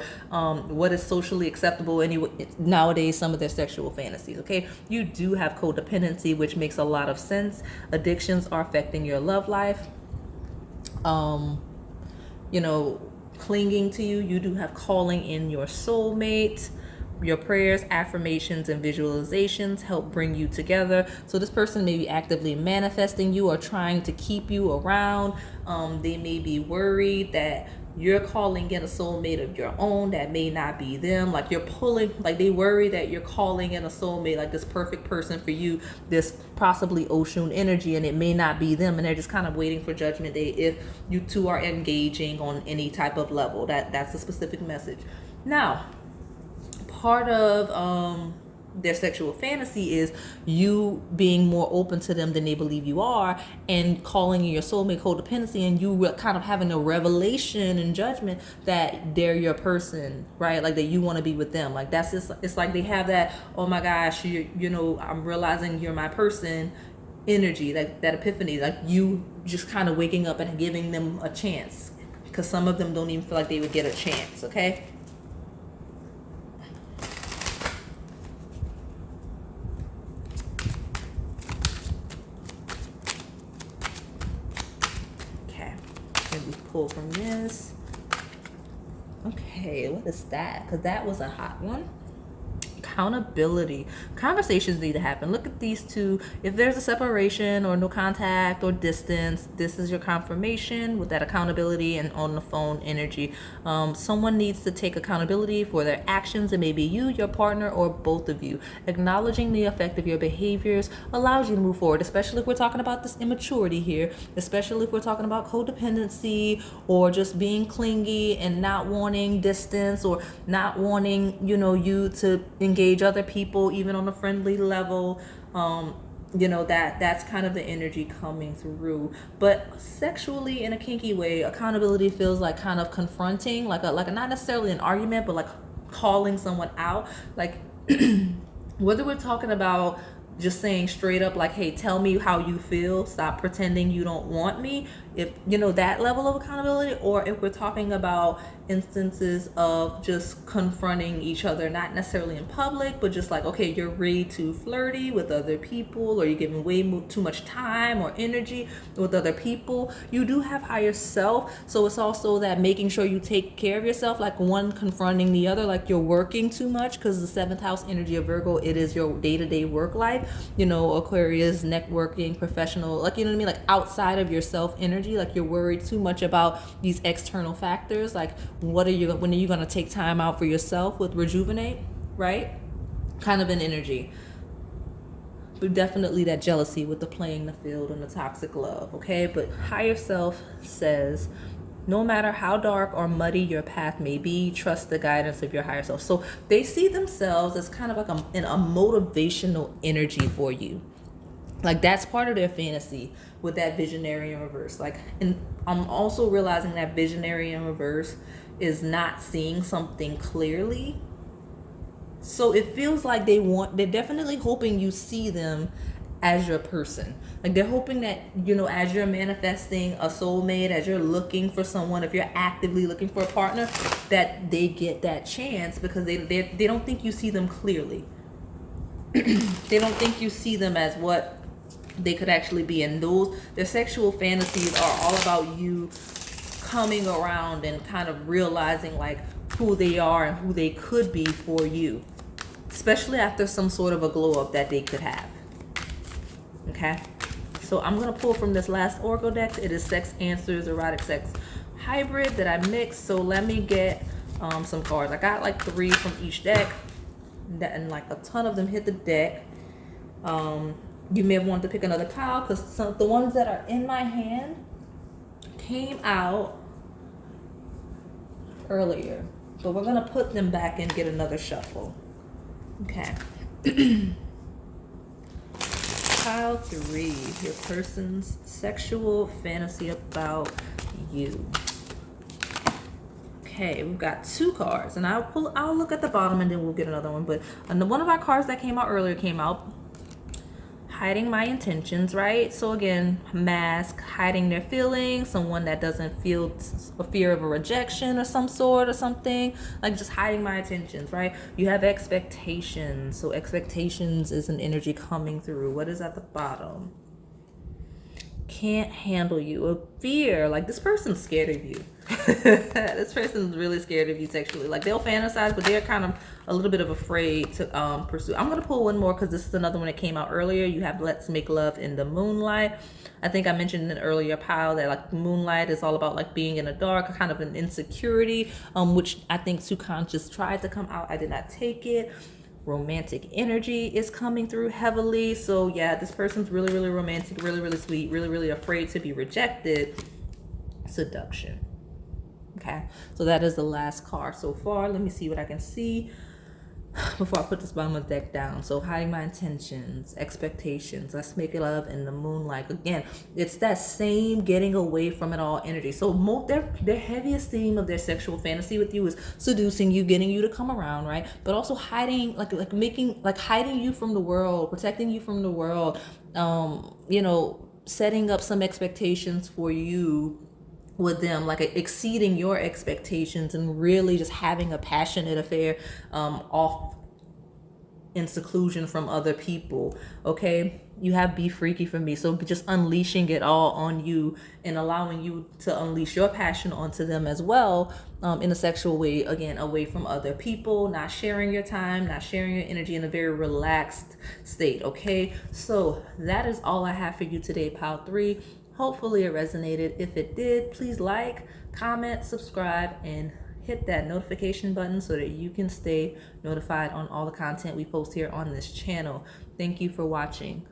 what is socially acceptable anyway nowadays, some of their sexual fantasies. Okay, you do have codependency, which makes a lot of sense. Addictions are affecting your love life. Clinging to you. You do have calling in your soulmate. Your prayers, affirmations, and visualizations help bring you together. So this person may be actively manifesting you or trying to keep you around. They may be worried that you're calling in a soulmate of your own that may not be them. Like you're pulling, like they worry that you're calling in a soulmate, like this perfect person for you, this possibly Oshun energy, and it may not be them. And they're just kind of waiting for judgment day if you two are engaging on any type of level. That's a specific message. Now, part of their sexual fantasy is you being more open to them than they believe you are, and calling your soulmate codependency, and you kind of having a revelation and judgment that they're your person, right? Like that you want to be with them. Like that's just, it's like they have that, oh my gosh, I'm realizing you're my person energy, that epiphany, like you just kind of waking up and giving them a chance, because some of them don't even feel like they would get a chance. Okay. Pull from this. Okay, what is that? Because that was a hot one. Accountability. Conversations need to happen. Look at these two. If there's a separation or no contact or distance, this is your confirmation with that accountability and on the phone energy. Someone needs to take accountability for their actions. It may be you, your partner, or both of you. Acknowledging the effect of your behaviors allows you to move forward, especially if we're talking about this immaturity here, especially if we're talking about codependency or just being clingy and not wanting distance or not wanting, you to engage other people even on a friendly level. That's kind of the energy coming through. But sexually, in a kinky way, accountability feels like kind of confronting, like a not necessarily an argument, but like calling someone out. Like whether we're talking about just saying straight up like, hey, tell me how you feel, stop pretending you don't want me, if that level of accountability, or if we're talking about instances of just confronting each other, not necessarily in public, but just like, okay, you're way too flirty with other people, or you're giving way too much time or energy with other people. You do have higher self, so it's also that making sure you take care of yourself, like one confronting the other, like you're working too much, because the 7th house energy of Virgo, it is your day-to-day work life. Aquarius, networking, professional, like, like outside of yourself energy, like you're worried too much about these external factors, like when are you going to take time out for yourself with rejuvenate, right? Kind of an energy. But definitely that jealousy with the playing the field and the toxic love, okay? But higher self says, no matter how dark or muddy your path may be, trust the guidance of your higher self. So they see themselves as kind of like in a motivational energy for you. Like that's part of their fantasy with that visionary in reverse. Like, and I'm also realizing that visionary in reverse is not seeing something clearly. So it feels like they're definitely hoping you see them as your person. Like they're hoping that, you know, as you're manifesting a soulmate, as you're looking for someone, if you're actively looking for a partner, that they get that chance, because they don't think you see them clearly. They don't think you see them as what they could actually be. And their sexual fantasies are all about you coming around and kind of realizing like who they are and who they could be for you, especially after some sort of a glow up that they could have. Okay, so I'm gonna pull from this last Oracle deck. It is Sex Answers Erotic Sex Hybrid that I mixed. So let me get some cards. I got like 3 from each deck, and like a ton of them hit the deck. You may have wanted to pick another pile, because some of the ones that are in my hand came out earlier, so we're gonna put them back and get another shuffle. Okay. Pile 3, your person's sexual fantasy about you. Okay, we've got 2 cards, and I'll look at the bottom and then we'll get another one. But one of our cards that came out earlier came out hiding my intentions, right? So again, mask, hiding their feelings, someone that doesn't feel a fear of a rejection or some sort or something, like just hiding my intentions, right? You have expectations. So expectations is an energy coming through. What is at the bottom? Can't handle you. A fear, like this person's scared of you. This person's really scared of you sexually. Like they'll fantasize, but they're kind of a little bit of afraid to pursue. I'm gonna pull one more, because this is another one that came out earlier. You have Let's Make Love in the Moonlight. I think I mentioned in an earlier pile that like moonlight is all about like being in the dark, kind of an insecurity, which I think subconscious tried to come out. I did not take it. Romantic energy is coming through heavily. So yeah, this person's really, really romantic, really, really sweet, really, really afraid to be rejected. Seduction. Okay, so that is the last card so far. Let me see what I can see before I put this bottom of the deck down. So hiding my intentions, expectations, let's make love in the moonlight. Again, it's that same getting away from it all energy. So their heaviest theme of their sexual fantasy with you is seducing you, getting you to come around, right? But also hiding, hiding you from the world, protecting you from the world, you know, setting up some expectations for you with them, like exceeding your expectations, and really just having a passionate affair off in seclusion from other people. Okay, you have Be Freaky for me, so just unleashing it all on you and allowing you to unleash your passion onto them as well, in a sexual way, again, away from other people, not sharing your time, not sharing your energy, in a very relaxed state. Okay, so that is all I have for you today, pile 3. Hopefully it resonated. If it did, please like, comment, subscribe, and hit that notification button so that you can stay notified on all the content we post here on this channel. Thank you for watching.